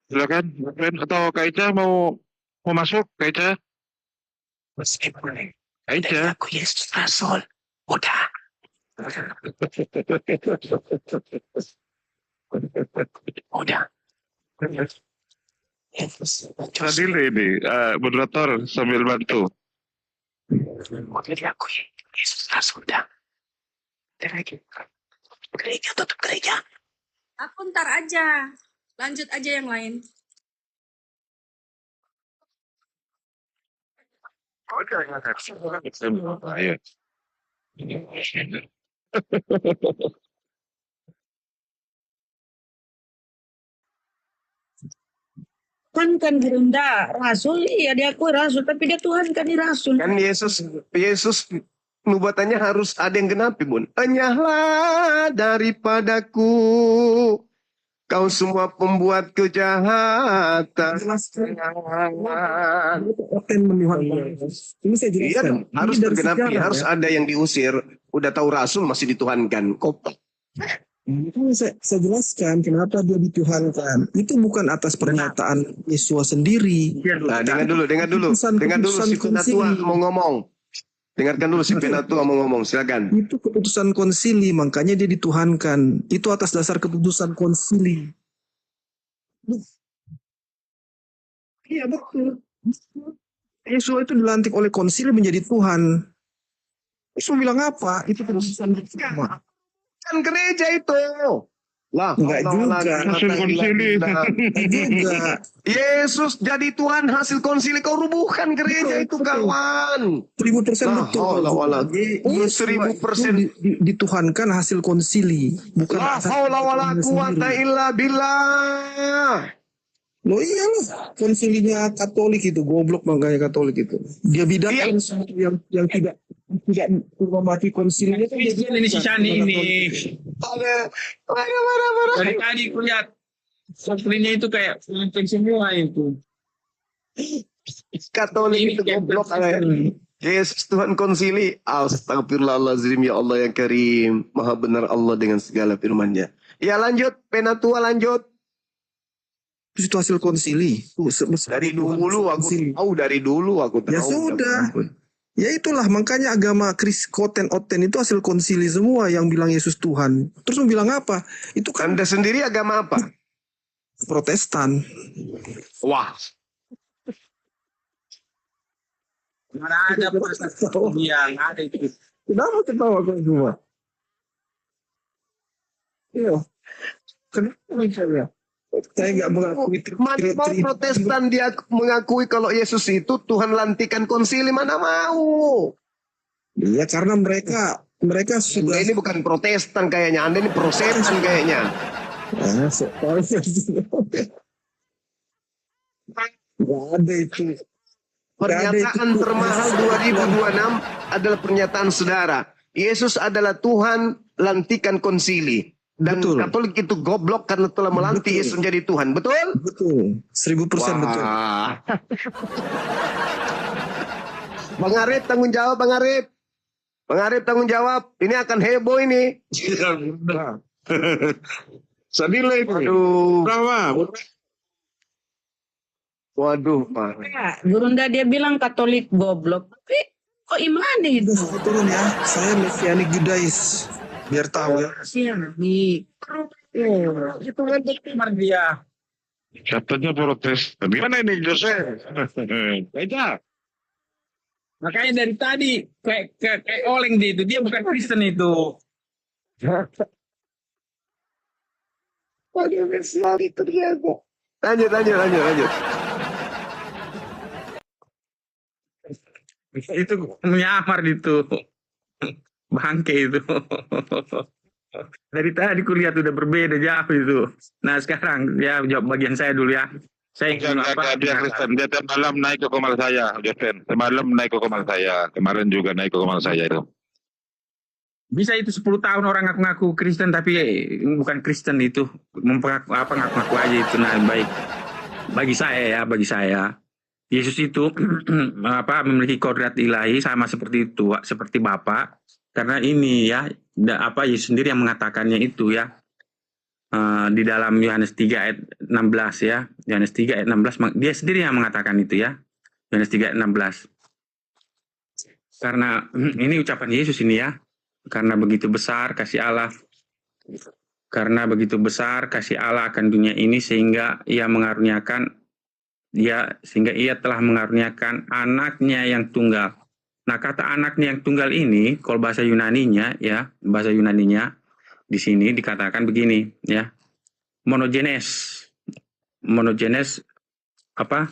Silakan, Ren atau Kak Ica mau masuk, Kak Ica? Kak Ica. Aku Yesus Rasul. Udah. Udah. Adil ini, moderator sambil bantu. Boleh diakui. Yesus Rasul dah. Lagi. Gereja tutup gereja. Aku ntar aja. Lanjut aja yang lain. Ayo. Tuhan kan Gerunda, Rasul, iya diakui Rasul, tapi dia Tuhan kan di Rasul. Kan Yesus nubuatannya harus ada yang genapi, Bun. Enyahlah daripadaku, kau semua pembuat kejahatan. Ini saya Iya jelaskan. dong, harus Ini dari bergenapi, sejarah, harus ya. ada yang diusir. Udah tahu Rasul masih dituhankan. Kopak. Itu saya jelaskan kenapa dia dituhankan. Itu bukan atas pernyataan Yesus sendiri. Nah, dengar dulu Keputusan si Penatua konsili. mau ngomong. Dengarkan dulu si Penatua mau ngomong, silakan. Itu keputusan konsili, makanya dia dituhankan. Itu atas dasar keputusan konsili. Iya betul. Yesus itu dilantik oleh konsili menjadi Tuhan. Yesus bilang apa? Itu keputusan bersama. Kan gereja itu. Lah, Enggak juga. Hasil konsili. Enggak juga. Yesus jadi Tuhan hasil konsili, kau rubuhkan gereja itu, kawan. 1000% Lah, betul. haula wala Yesus 1000%. dituhankan hasil konsili, bukan La atas haula wala keputusannya quwata sendiri. illa billah. Loh iyalah, konsilinya Katolik itu goblok, makanya Katolik itu. Dia bidakan sesuatu yang tidak mematuhi konsilinya. Kan dia Ini si Sani ini. Mana. Dari tadi aku lihat doktrinnya itu kayak pemimpin semua itu. Katolik itu goblok. Yesus Tuhan konsili. Astagfirullahaladzim, ya Allah yang karim. Maha benar Allah dengan segala firman-Nya. Ya lanjut, Penatua lanjut. Itu hasil konsili. Dari dulu aku tahu, Ya sudah. Ya itulah, makanya agama Kristen itu hasil konsili semua yang bilang Yesus Tuhan. Terus mau bilang apa? Itu kan Anda sendiri agama apa? Protestan. Wah. Mana ada yang ada itu. Kenapa ketawa kau semua? Iya. Kenapa misalnya? Saya nggak mengakui Mana mau Protestan dia mengakui kalau Yesus itu Tuhan lantikan konsili, mana mau? Iya, karena mereka sudah Ini bukan Protestan kayaknya, Anda ini Prosesan kayaknya. Nggak ada itu. Pernyataan termahal 2026 adalah pernyataan saudara. Yesus adalah Tuhan lantikan konsili. Dan Betul. Katolik itu goblok karena telah melantik Betul. Yesus menjadi Tuhan. Betul? Betul. 1000% betul. Wah. Bang Arif tanggung jawab, Bang Arif. Bang Arif tanggung jawab. Ini akan heboh ini. Sadile itu. Aduh. Berapa? Waduh, Pak. Ya, Gerunda dia bilang Katolik goblok, tapi kok iman itu? Saya turun ya. Saya Mesianik Judais. Biar tahu ya. Di Itu kan benar dia. Katanya protes. Gimana ini Jose? Beda. Makanya dari tadi kayak oleng dia itu, dia bukan Kristen itu. Lanjut. Itu menyamar itu. Bangke itu. Dari tadi kulihat udah berbeda jauh itu. Nah sekarang ya jawab bagian saya dulu ya. Saya ingin Dia Kristen. Dia tiap malam naik ke komal saya, Josen. Semalam naik ke komal saya. Kemarin juga naik ke komal saya itu. bisa itu 10 tahun orang ngaku-ngaku Kristen tapi bukan Kristen itu. Ngaku-ngaku aja itu. Nah baik. Bagi saya Yesus itu memiliki kodrat ilahi sama seperti itu, seperti Bapa. Karena ini ya, Yesus sendiri yang mengatakannya itu ya. Di dalam Yohanes 3 ayat 16 ya. Yohanes 3 ayat 16 dia sendiri yang mengatakan itu ya. Yohanes 3 ayat 16. Karena ini ucapan Yesus ini ya. karena begitu besar kasih Allah akan dunia ini sehingga ia telah mengaruniakan anaknya yang tunggal. Nah, kata anaknya yang tunggal ini, kalau bahasa Yunaninya di sini dikatakan begini, ya. Monogenes apa?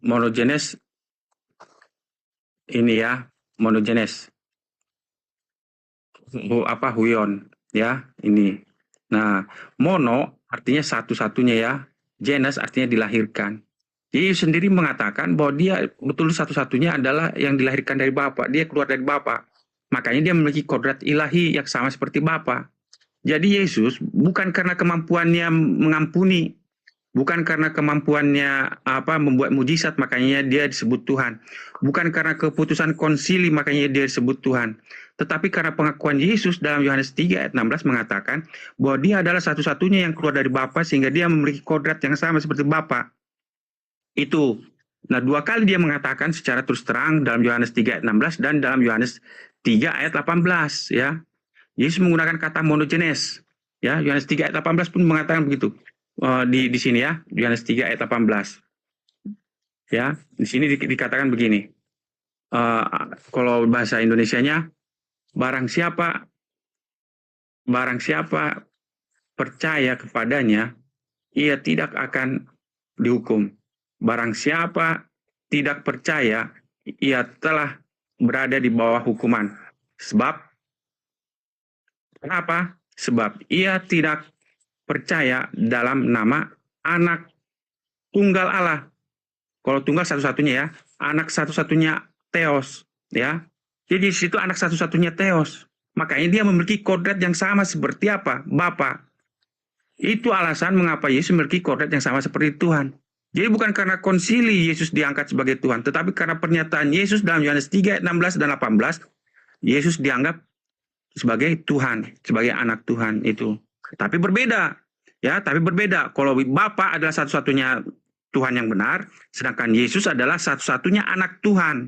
Monogenes ini ya, monogenes. Huion, ya, ini. Nah, mono artinya satu-satunya ya, genes artinya dilahirkan. Yesus sendiri mengatakan bahwa dia betul satu-satunya adalah yang dilahirkan dari Bapa. Dia keluar dari Bapa. Makanya dia memiliki kodrat ilahi yang sama seperti Bapa. Jadi Yesus bukan karena kemampuannya mengampuni, bukan karena kemampuannya membuat mujizat makanya dia disebut Tuhan. Bukan karena keputusan konsili makanya dia disebut Tuhan. Tetapi karena pengakuan Yesus dalam Yohanes 3 ayat 16 mengatakan bahwa dia adalah satu-satunya yang keluar dari Bapa sehingga dia memiliki kodrat yang sama seperti Bapa. Itu. Nah, 2 kali dia mengatakan secara terus terang dalam Yohanes 3 ayat 16 dan dalam Yohanes 3 ayat 18 ya. Yesus menggunakan kata monogenes. Ya, Yohanes 3 ayat 18 pun mengatakan begitu. Di sini ya, Yohanes 3 ayat 18. Ya, di sini dikatakan begini. Kalau bahasa Indonesianya, barang siapa percaya kepadanya, ia tidak akan dihukum. Barang siapa tidak percaya, ia telah berada di bawah hukuman. Kenapa? Sebab ia tidak percaya dalam nama anak tunggal Allah. Kalau tunggal satu-satunya ya, anak satu-satunya Theos, ya. Jadi di situ anak satu-satunya Theos. Makanya dia memiliki kodrat yang sama seperti apa? Bapa. Itu alasan mengapa Yesus memiliki kodrat yang sama seperti Tuhan. Jadi bukan karena konsili Yesus diangkat sebagai Tuhan, tetapi karena pernyataan Yesus dalam Yohanes 3 ayat 16 dan 18, Yesus dianggap sebagai Tuhan, sebagai anak Tuhan itu. Tapi berbeda. Ya, tapi berbeda. Kalau Bapa adalah satu-satunya Tuhan yang benar, sedangkan Yesus adalah satu-satunya anak Tuhan.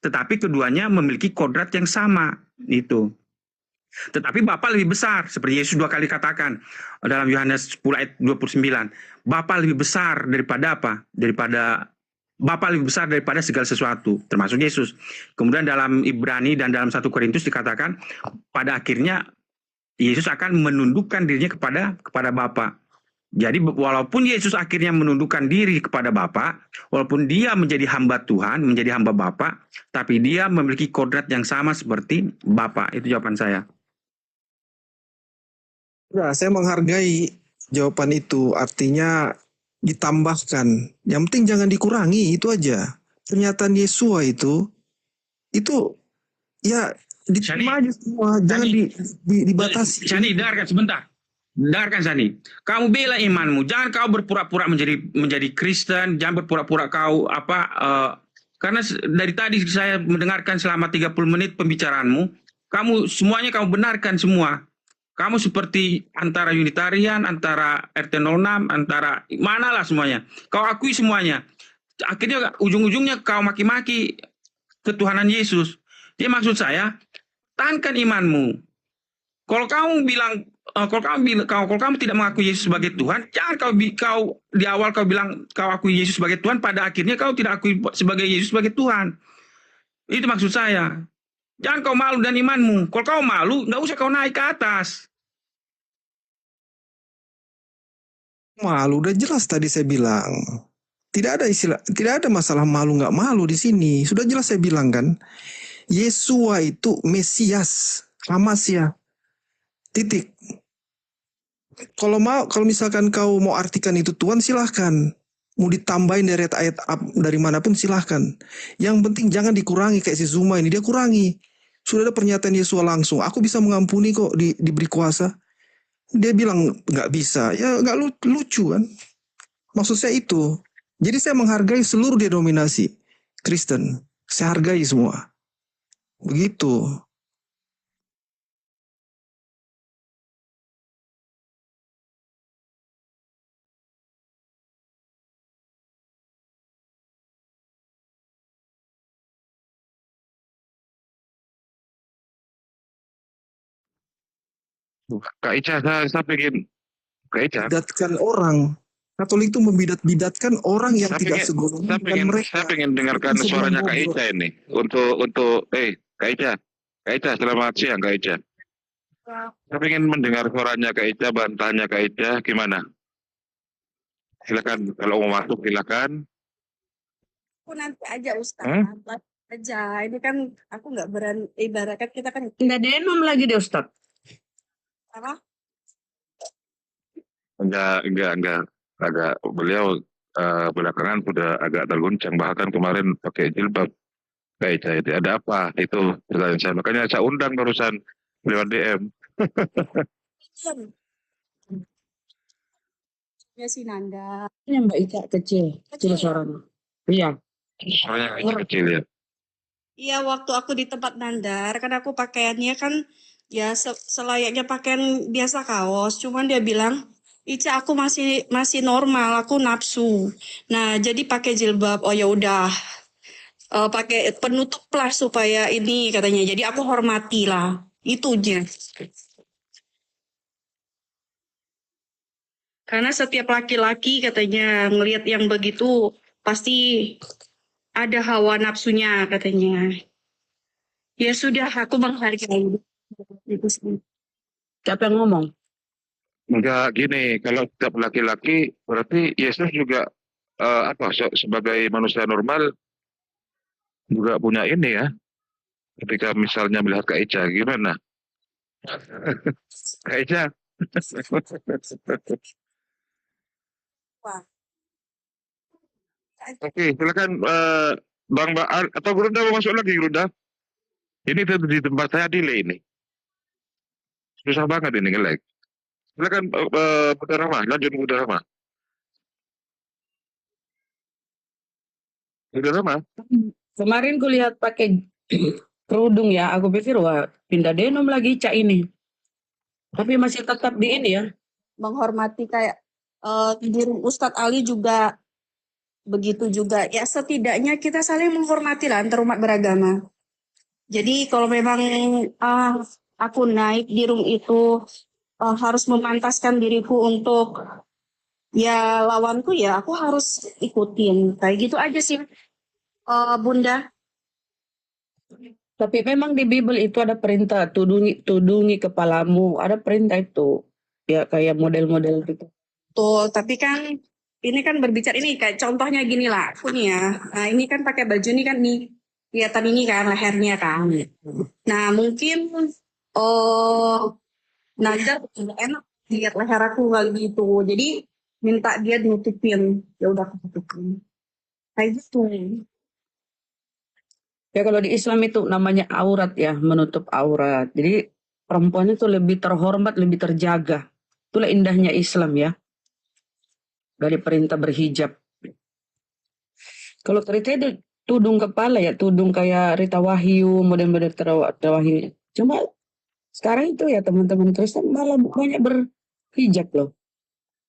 Tetapi keduanya memiliki kodrat yang sama itu. Tetapi Bapa lebih besar, seperti Yesus 2 kali katakan dalam Yohanes 10 ayat 29. Bapa lebih besar daripada apa? Bapa lebih besar daripada segala sesuatu, termasuk Yesus. Kemudian dalam Ibrani dan dalam 1 Korintus dikatakan pada akhirnya Yesus akan menundukkan dirinya kepada Bapa. Jadi walaupun Yesus akhirnya menundukkan diri kepada Bapa, walaupun dia menjadi hamba Tuhan, menjadi hamba Bapa, tapi dia memiliki kodrat yang sama seperti Bapa. Itu jawaban saya. Ya, saya menghargai jawaban itu. Artinya ditambahkan. Yang penting jangan dikurangi, itu aja. Pernyataan Yesua itu ya diterima aja semua. Jangan dibatasi. Sani, dengarkan sebentar. Dengarkan Sani. Kamu bela imanmu. Jangan kau berpura-pura menjadi Kristen. Jangan berpura-pura kau karena dari tadi saya mendengarkan selama 30 menit pembicaraanmu. Semuanya kamu benarkan semua. Kamu seperti antara Unitarian, antara RT06, antara manalah semuanya. Kau akui semuanya. Akhirnya ujung-ujungnya kau maki-maki ketuhanan Yesus. Jadi maksud saya, tahankan imanmu. Kalau kamu tidak mengakui Yesus sebagai Tuhan, jangan kau di awal kau bilang kau akui Yesus sebagai Tuhan, pada akhirnya kau tidak akui sebagai Yesus sebagai Tuhan. Itu maksud saya. Jangan kau malu dan imanmu. Kalau kau malu, nggak usah kau naik ke atas. Malu udah jelas tadi saya bilang. Tidak ada masalah malu nggak malu di sini. Sudah jelas saya bilang kan. Yesua itu Mesias, Ramasya. Titik. Kalau misalkan kau mau artikan itu Tuhan, silahkan. Mau ditambahin dari ayat dari manapun silahkan. Yang penting jangan dikurangi kayak si Zuma ini, dia kurangi. Sudah ada pernyataan Yesua langsung. Aku bisa mengampuni kok, diberi kuasa. Dia bilang nggak bisa. Ya nggak lucu kan. Maksud saya itu. Jadi saya menghargai seluruh denominasi Kristen. Saya hargai semua. Begitu. Kak Ica, saya pengen Kak Ica. Bidatkan orang. Katolik itu membidat-bidatkan orang yang tidak segolongan dengan mereka. Saya pengen dengarkan Itu suaranya sebuah Kak bodoh. Ica ini. Untuk Kak Ica, selamat siang Kak Ica. Saya pengen mendengar suaranya Kak Ica, bantahnya Kak Ica, gimana? Silakan, kalau mau masuk silakan. Aku nanti aja Ustaz. Nanti aja. Ini kan aku nggak berani. Ibaratkan kita kan Nggak denom lagi deh Ustaz. apa? Enggak. Agak beliau belakangan sudah agak terguncang, bahkan kemarin pakai jilbab Kak Ica itu. Ada apa? Itu pertanyaan saya. Makanya saya undang barusan lewat DM. Ya si Nanda. Ini Mbak Ica kecil suaranya. Iya. Suaranya kecil ya. Iya, waktu aku di tempat Nandar, kan aku pakaiannya kan ya selayaknya pakaian biasa kaos. Cuman dia bilang, Ica aku masih normal, aku nafsu. Nah, jadi pakai jilbab. Oh ya udah, pakai penutup lah supaya ini katanya. Jadi aku hormati lah, itu aja. Karena setiap laki-laki katanya ngelihat yang begitu pasti ada hawa nafsunya katanya. Ya sudah, aku menghargai itu sih. Siapa yang ngomong? Enggak gini, kalau setiap laki-laki berarti Yesus juga sebagai manusia normal juga punya ini ya. Ketika misalnya melihat Kak Ica, gimana? Kak Ica. Wah. Oke, silakan Bang Baal atau Gruda mau masuk lagi Gruda. Ini di tempat saya delay ini. Susah banget ini nge-lag. Silakan Bunda Rahma, lanjut Bunda Rahma. Bunda Rahma. Kemarin ku lihat pakai kerudung ya, aku pikir wah pindah denom lagi Ica ini. Tapi masih tetap di ini ya. Menghormati kayak Ustadz Ali juga begitu juga. Ya setidaknya kita saling menghormati lah antar umat beragama. Jadi kalau memang aku naik di room itu harus memantaskan diriku untuk ya lawanku ya aku harus ikutin. Kayak gitu aja sih Bunda. Tapi memang di Bible itu ada perintah tudungi kepalamu, ada perintah itu. Ya kayak model-model gitu. Tuh, tapi kan ini kan berbicara ini kayak contohnya gini lah aku nih ya. Nah, ini kan pakai baju nih kan nih. Kelihatan ini kan lehernya kan. Nah, mungkin Nanda enak lihat leher aku kayak gitu. Jadi minta dia nutupin. Ya udah aku tutupin. Kayak gitu. Ya kalau di Islam itu namanya aurat ya, menutup aurat. Jadi perempuan itu lebih terhormat, lebih terjaga. Itulah indahnya Islam ya. Dari perintah berhijab. Kalau cerita itu tudung kepala ya, tudung kayak Rita Wahyu, model-model Rita Wahyu. Cuma sekarang itu ya teman-teman Kristen malah banyak berhijab loh.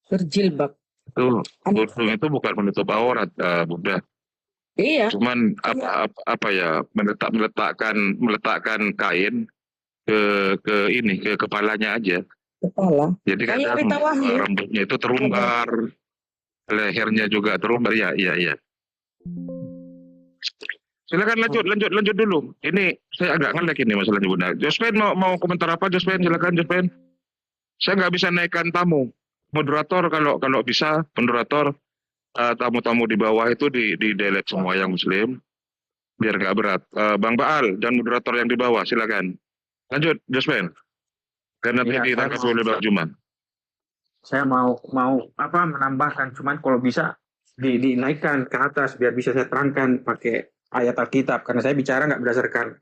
Berjilbab. Tudung itu bukan menutup aurat, Bunda. Iya. Cuman apa ya meletakkan kain ke kepalanya aja. Kepala. Jadi Kayak kadang Rita Wahyu. rambutnya itu terumbar, lehernya juga terumbar. Iya. Silakan lanjut dulu. Ini saya agak ngelag ini masalahnya Bunda. Jospen mau komentar apa Jospen? Silakan Jospen. Saya nggak bisa naikkan tamu. Moderator kalau bisa moderator tamu-tamu di bawah itu di delete semua yang muslim biar nggak berat. Bang Baal dan moderator yang di bawah silakan. Lanjut Jospen. Karena Ya, tadi ditangkap oleh Bang Juman. Saya mau menambahkan, cuman kalau bisa dinaikkan ke atas biar bisa saya terangkan pakai ayat Alkitab, karena saya bicara nggak berdasarkan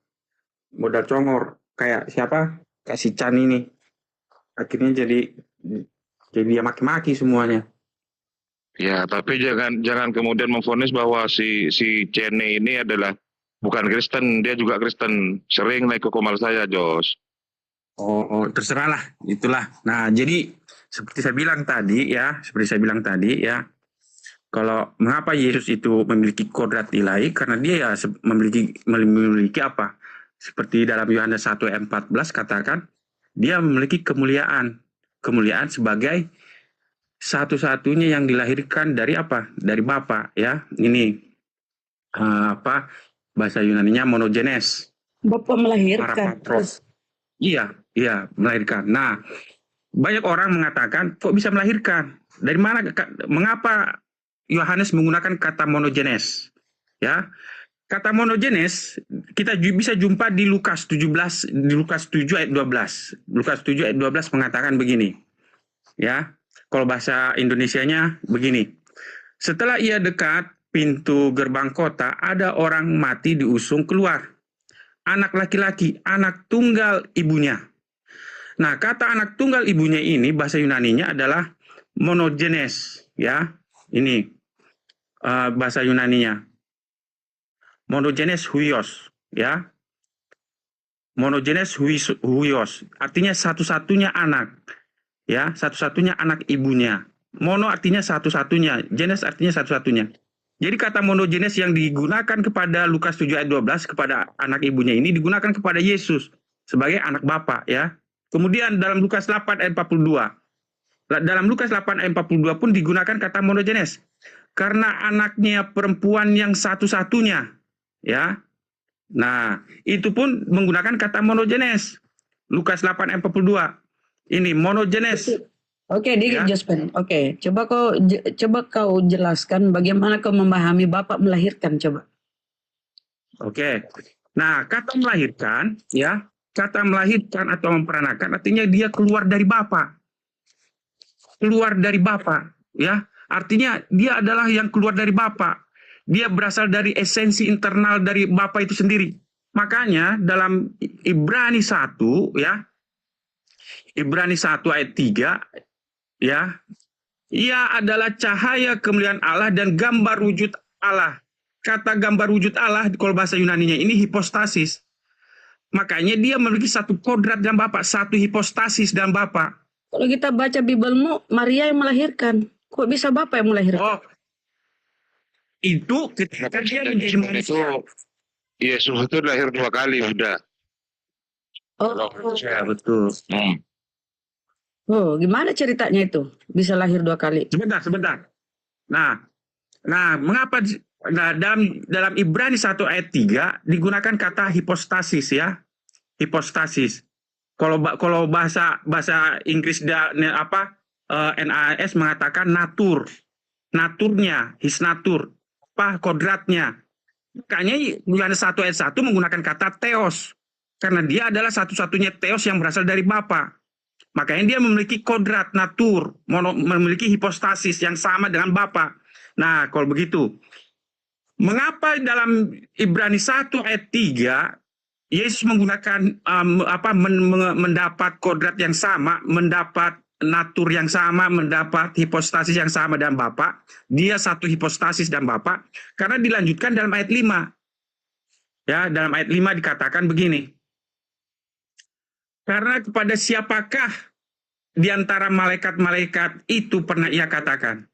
modal congor kayak siapa, kayak si Chan ini. Akhirnya jadi dia maki-maki semuanya. Ya, tapi jangan kemudian memvonis bahwa si Cene ini adalah bukan Kristen, dia juga Kristen. Sering naik ke komal saya, Jos. Oh, terserahlah, itulah. Nah, jadi seperti saya bilang tadi ya, kalau mengapa Yesus itu memiliki kodrat ilahi, karena dia ya memiliki apa? Seperti dalam Yohanes 1:14 katakan, dia memiliki kemuliaan sebagai satu-satunya yang dilahirkan dari apa? Dari Bapa, ya. Ini bahasa Yunaninya monogenes. Bapak melahirkan. Terus. Iya, melahirkan. Nah, banyak orang mengatakan kok bisa melahirkan? Dari mana? Mengapa Yohanes menggunakan kata monogenes? Ya, kata monogenes kita bisa jumpa di Lukas 17, di Lukas 7 ayat 12. Lukas 7 ayat 12 mengatakan begini. Ya, kalau bahasa Indonesianya begini. Setelah ia dekat pintu gerbang kota, ada orang mati diusung keluar. Anak laki-laki, anak tunggal ibunya. Nah, kata anak tunggal ibunya ini bahasa Yunaninya adalah monogenes, ya. Ini bahasa Yunaninya. Monogenes huios, ya. Monogenes huios, artinya satu-satunya anak, ya, satu-satunya anak ibunya. Mono artinya satu-satunya, genes artinya satu-satunya. Jadi kata monogenes yang digunakan kepada Lukas 7 ayat 12 kepada anak ibunya ini digunakan kepada Yesus sebagai anak Bapa, ya. Kemudian dalam Lukas 8 ayat 42. Dalam Lukas 8 ayat 42 pun digunakan kata monogenes. Karena anaknya perempuan yang satu-satunya, ya. Nah, itu pun menggunakan kata monogenes. Lukas 8 ayat 42. Ini monogenes. Oke, dikit Jospen. Oke, coba kau jelaskan bagaimana kau memahami Bapak melahirkan, coba. Oke. Nah, kata melahirkan, ya, kata melahirkan atau memperanakan artinya dia keluar dari Bapa. Keluar dari Bapa, ya. Artinya dia adalah yang keluar dari Bapa. Dia berasal dari esensi internal dari Bapa itu sendiri. Makanya dalam Ibrani 1, ya. Ibrani 1 ayat 3, ya, ia adalah cahaya kemuliaan Allah dan gambar wujud Allah. Kata gambar wujud Allah kalau bahasa Yunaninya ini hipostasis. Makanya dia memiliki satu kodrat dan Bapa, satu hipostasis dan Bapa. Kalau kita baca Bibelmu, Maria yang melahirkan. Kok bisa Bapak yang melahirkan? Oh, itu ketika dia menjadi manusia. Yesus itu lahir 2 kali sudah. Ya, betul. Oh, gimana ceritanya itu? Bisa lahir 2 kali? Sebentar. Nah, mengapa dalam Ibrani 1 ayat 3 digunakan kata hipostasis, ya? Hipostasis. Kalau bahasa Inggris NAS mengatakan natur. Naturnya, his natur. Kodratnya. Makanya Yohanes 1 ayat 1 menggunakan kata theos. Karena dia adalah satu-satunya theos yang berasal dari Bapa. Makanya dia memiliki kodrat, natur, memiliki hipostasis yang sama dengan Bapa. Nah, kalau begitu, mengapa dalam Ibrani 1 ayat 3 Yesus menggunakan mendapat kodrat yang sama, mendapat natur yang sama, mendapat hipostasis yang sama dengan Bapa? Dia satu hipostasis dan Bapa karena dilanjutkan dalam ayat 5. Ya, dalam ayat 5 dikatakan begini. Karena kepada siapakah di antara malaikat-malaikat itu pernah ia katakan,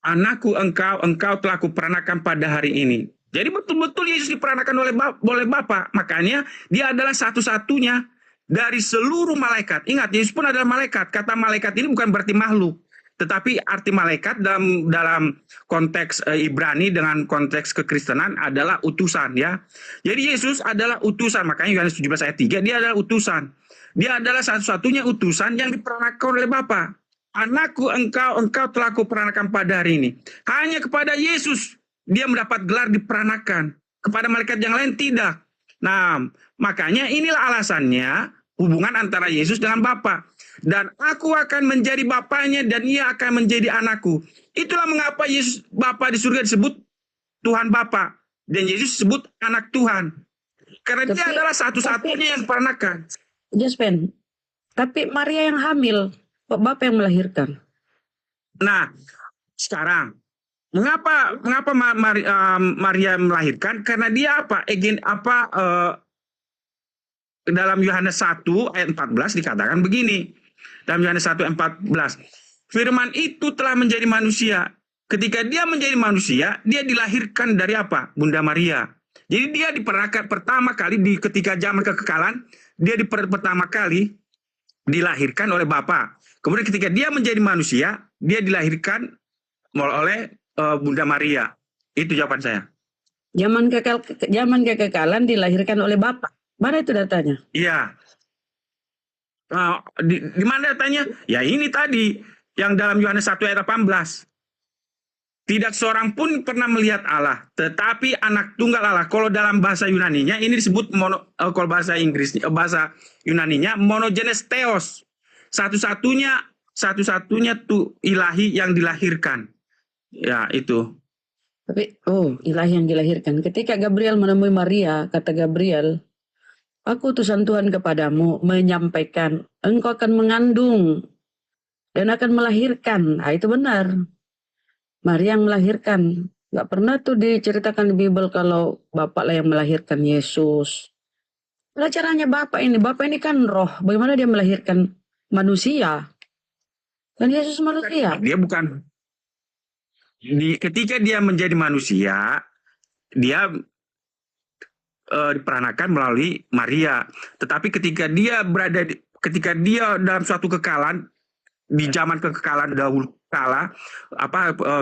anakku engkau telah kuperanakan pada hari ini. Jadi betul-betul Yesus diperanakan oleh Bapa. Makanya dia adalah satu-satunya dari seluruh malaikat. Ingat, Yesus pun adalah malaikat. Kata malaikat ini bukan berarti makhluk. Tetapi arti malaikat dalam konteks Ibrani dengan konteks kekristenan adalah utusan, ya. Jadi Yesus adalah utusan. Makanya Yohanes 17 ayat 3 dia adalah utusan. Dia adalah satu-satunya utusan yang diperanakan oleh Bapa. Anakku engkau telah kuperanakan pada hari ini. Hanya kepada Yesus dia mendapat gelar diperanakan. Kepada malaikat yang lain tidak. Nah, makanya inilah alasannya hubungan antara Yesus dengan Bapa. Dan aku akan menjadi Bapanya dan ia akan menjadi anakku. Itulah mengapa Yesus Bapa di surga disebut Tuhan Bapa. Dan Yesus disebut anak Tuhan. Karena dia adalah satu-satunya yang diperanakan. Jospen, tapi Maria yang hamil, kok Bapak yang melahirkan? Nah, sekarang mengapa Maria melahirkan? Karena dia dalam Yohanes 1 ayat 14 dikatakan begini. Dalam Yohanes 1 ayat 14, firman itu telah menjadi manusia. Ketika dia menjadi manusia, dia dilahirkan dari apa? Bunda Maria. Jadi dia diperanakan pertama kali ketika zaman kekekalan, dia pertama kali dilahirkan oleh Bapa. Kemudian ketika dia menjadi manusia, dia dilahirkan oleh Bunda Maria. Itu jawaban saya. Zaman kekekalan dilahirkan oleh Bapa. Mana itu datanya? Iya. Di mana datanya? Ya ini tadi yang dalam Yohanes 1 ayat 18. Tidak seorang pun pernah melihat Allah, tetapi anak tunggal Allah. Kalau dalam bahasa Yunaninya ini disebut kalau bahasa Inggrisnya, bahasa Yunaninya monogenes theos. Satu-satunya tuh ilahi yang dilahirkan. Ya, itu. Tapi ilahi yang dilahirkan. Ketika Gabriel menemui Maria, kata Gabriel, aku utusan Tuhan kepadamu menyampaikan engkau akan mengandung dan akan melahirkan. Nah, itu benar. Maria yang melahirkan. Gak pernah tuh diceritakan di Bible kalau Bapak lah yang melahirkan Yesus. Caranya Bapak ini kan roh. Bagaimana dia melahirkan manusia? Dan Yesus manusia. Dia bukan. Ketika dia menjadi manusia, dia diperanakan melalui Maria. Tetapi ketika dia dalam suatu kekalan, di zaman kekekalan dahulu kala,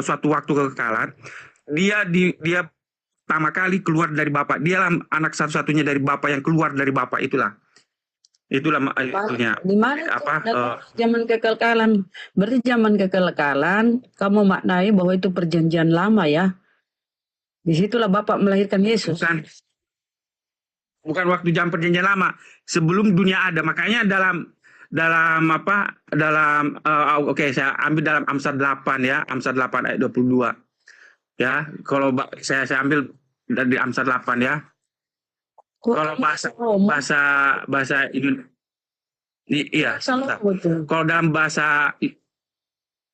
suatu waktu kekekalan, dia pertama kali keluar dari Bapa. Dia anak satu-satunya dari Bapa yang keluar dari Bapa, itulah itunya. Di mana zaman kekekalan? Berarti zaman kekekalan kamu maknai bahwa itu perjanjian lama ya. Disitulah Bapak melahirkan Yesus. Bukan waktu zaman perjanjian lama, sebelum dunia ada. Makanya saya ambil dalam Amsal 8 ya, Amsal 8 ayat 22. Ya, kalau saya ambil dari Amsal 8 ya. Kalau bahasa ini iya. Kalau dalam bahasa,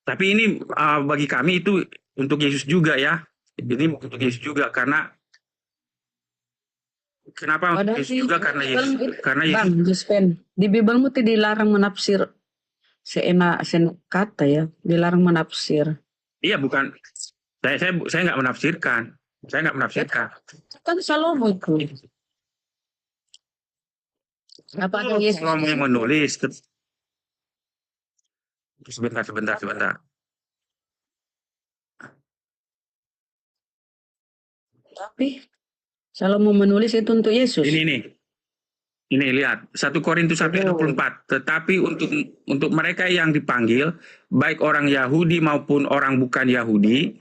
tapi ini bagi kami itu untuk Yesus juga ya. Ini untuk Yesus juga karena kenapa Yesus juga karena Yesus. Bang, di Bibelmu itu dilarang menafsir seenak kata ya, dilarang menafsir. Iya, bukan. Saya nggak menafsirkan. Kan Salomo itu. Apa ada Yesus? Salomo yang menulis. Sebentar. Tapi Salomo menulis itu untuk Yesus. Ini lihat 1 Korintus 1:24. Tetapi untuk mereka yang dipanggil, baik orang Yahudi maupun orang bukan Yahudi,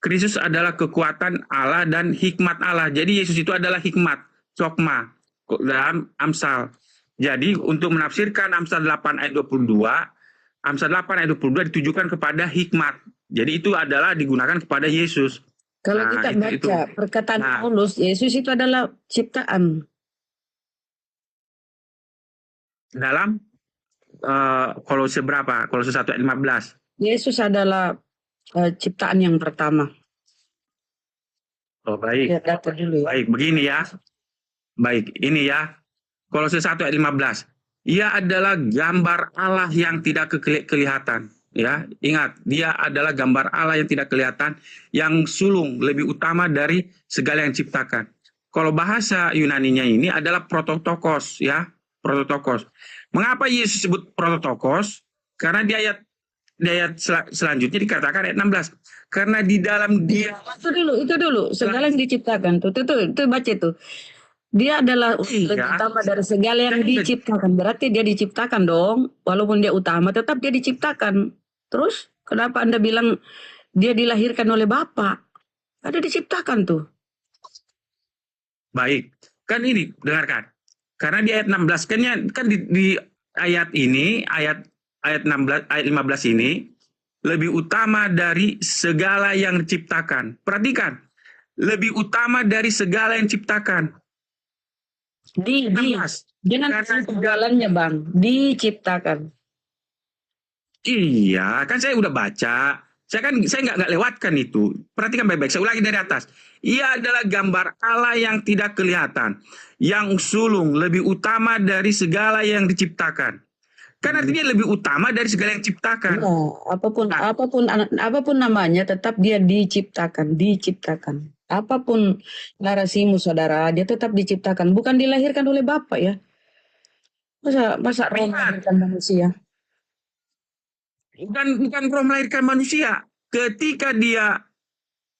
Kristus adalah kekuatan Allah dan hikmat Allah. Jadi Yesus itu adalah hikmat, sokma dalam Amsal. Jadi untuk menafsirkan Amsal 8 ayat 22, Amsal 8 ayat 22 ditujukan kepada hikmat. Jadi itu adalah digunakan kepada Yesus. Kalau kita baca perkataan Paulus, Yesus itu adalah ciptaan. Dalam Kolose berapa? Kolose 1 ayat 15. Yesus adalah ciptaan yang pertama. Oh, baik. Ya, data dulu ya. Baik, begini ya. Baik, ini ya. Kolose 1 ayat 15. Ia adalah gambar Allah yang tidak kelihatan. Ya, ingat, dia adalah gambar Allah yang tidak kelihatan, yang sulung, lebih utama dari segala yang diciptakan. Kalau bahasa Yunaninya ini adalah prototokos, ya, prototokos. Mengapa Yesus sebut prototokos? Karena di ayat selanjutnya dikatakan ayat 16. Karena di dalam dia. Itu dulu. Segala yang diciptakan. Tuh baca itu. Dia adalah lebih utama dari segala yang diciptakan. Berarti dia diciptakan dong. Walaupun dia utama, tetap dia diciptakan. Terus, kenapa Anda bilang dia dilahirkan oleh Bapa? Ada diciptakan tuh. Baik. Kan ini, dengarkan. Karena di ayat 16, kan di ayat ini, ayat 16, ayat 15 ini, lebih utama dari segala yang diciptakan. Perhatikan. Lebih utama dari segala yang diciptakan. Jangan segalanya Bang, diciptakan. Iya, kan saya udah baca. Saya nggak lewatkan itu. Perhatikan baik-baik. Saya ulangi dari atas. Ia adalah gambar Allah yang tidak kelihatan, yang sulung, lebih utama dari segala yang diciptakan. Kan artinya lebih utama dari segala yang diciptakan. Ya, apapun namanya, tetap dia diciptakan. Apapun narasimu saudara, dia tetap diciptakan, bukan dilahirkan oleh Bapa ya. Masa roh melahirkan manusia? Bukan roh melahirkan manusia. Ketika dia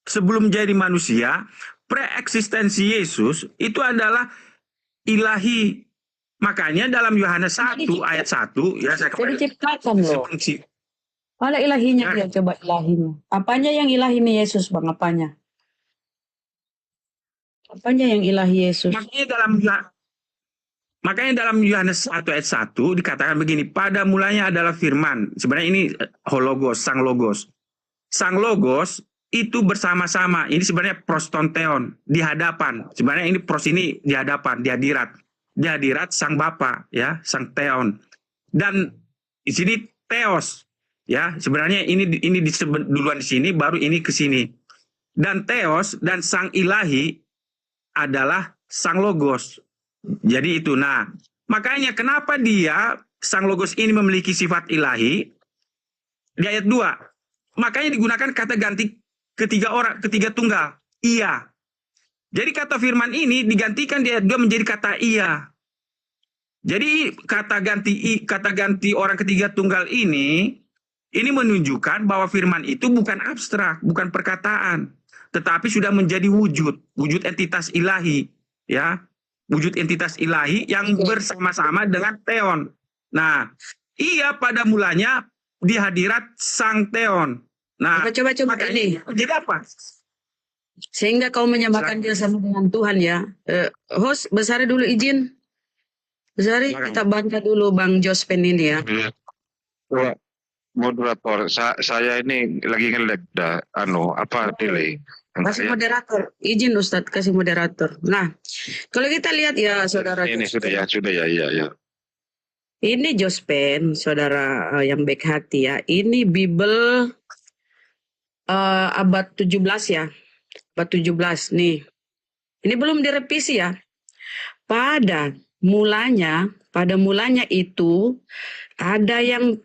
sebelum jadi manusia, preeksistensi Yesus itu adalah ilahi. Makanya dalam Yohanes 1 ayat 1 ya saya Jadi diciptakan loh. seperti Mana ilahinya dia, coba ilahinya. Apanya yang ilahi nih Yesus, Bang? Apanya? Apanya yang ilahi Yesus? Makanya dalam Yohanes 1 ayat 1 dikatakan begini, pada mulanya adalah firman. Sebenarnya ini hologos, sang logos. Sang logos itu bersama-sama. Ini sebenarnya prostonteon, di hadapan. Sebenarnya ini pros ini di hadapan, di hadirat. Di hadirat sang Bapa, ya, sang teon. Dan di sini theos, ya. Sebenarnya ini disebut duluan di sini, baru ini ke sini. Dan theos dan sang ilahi adalah sang logos. Jadi itu. Nah, makanya kenapa dia sang logos ini memiliki sifat ilahi? Di ayat 2. Makanya digunakan kata ganti ketiga tunggal. Iya. Jadi kata firman ini digantikan di ayat 2 menjadi kata iya. Jadi kata ganti orang ketiga tunggal ini menunjukkan bahwa firman itu bukan abstrak, bukan perkataan, tetapi sudah menjadi wujud entitas ilahi, ya. Wujud entitas ilahi yang bersama-sama dengan teon. Nah, iya pada mulanya di hadirat sang teon. Nah, Coba ini. Jadi apa? Sehingga kau menyamakan dia sama dengan Tuhan, ya. Host, Besari dulu izin. Besari, kita baca dulu Bang Jospen ini, ya. Moderator, saya ini lagi nge-lag delay. Kasih moderator, izin Ustadz kasih moderator. Nah, kalau kita lihat ya saudara. Ini sudah ya. Ini Jospen, saudara yang baik hati ya. Ini Bible abad 17 ya. Abad 17 nih. Ini belum direvisi ya. Pada mulanya itu ada yang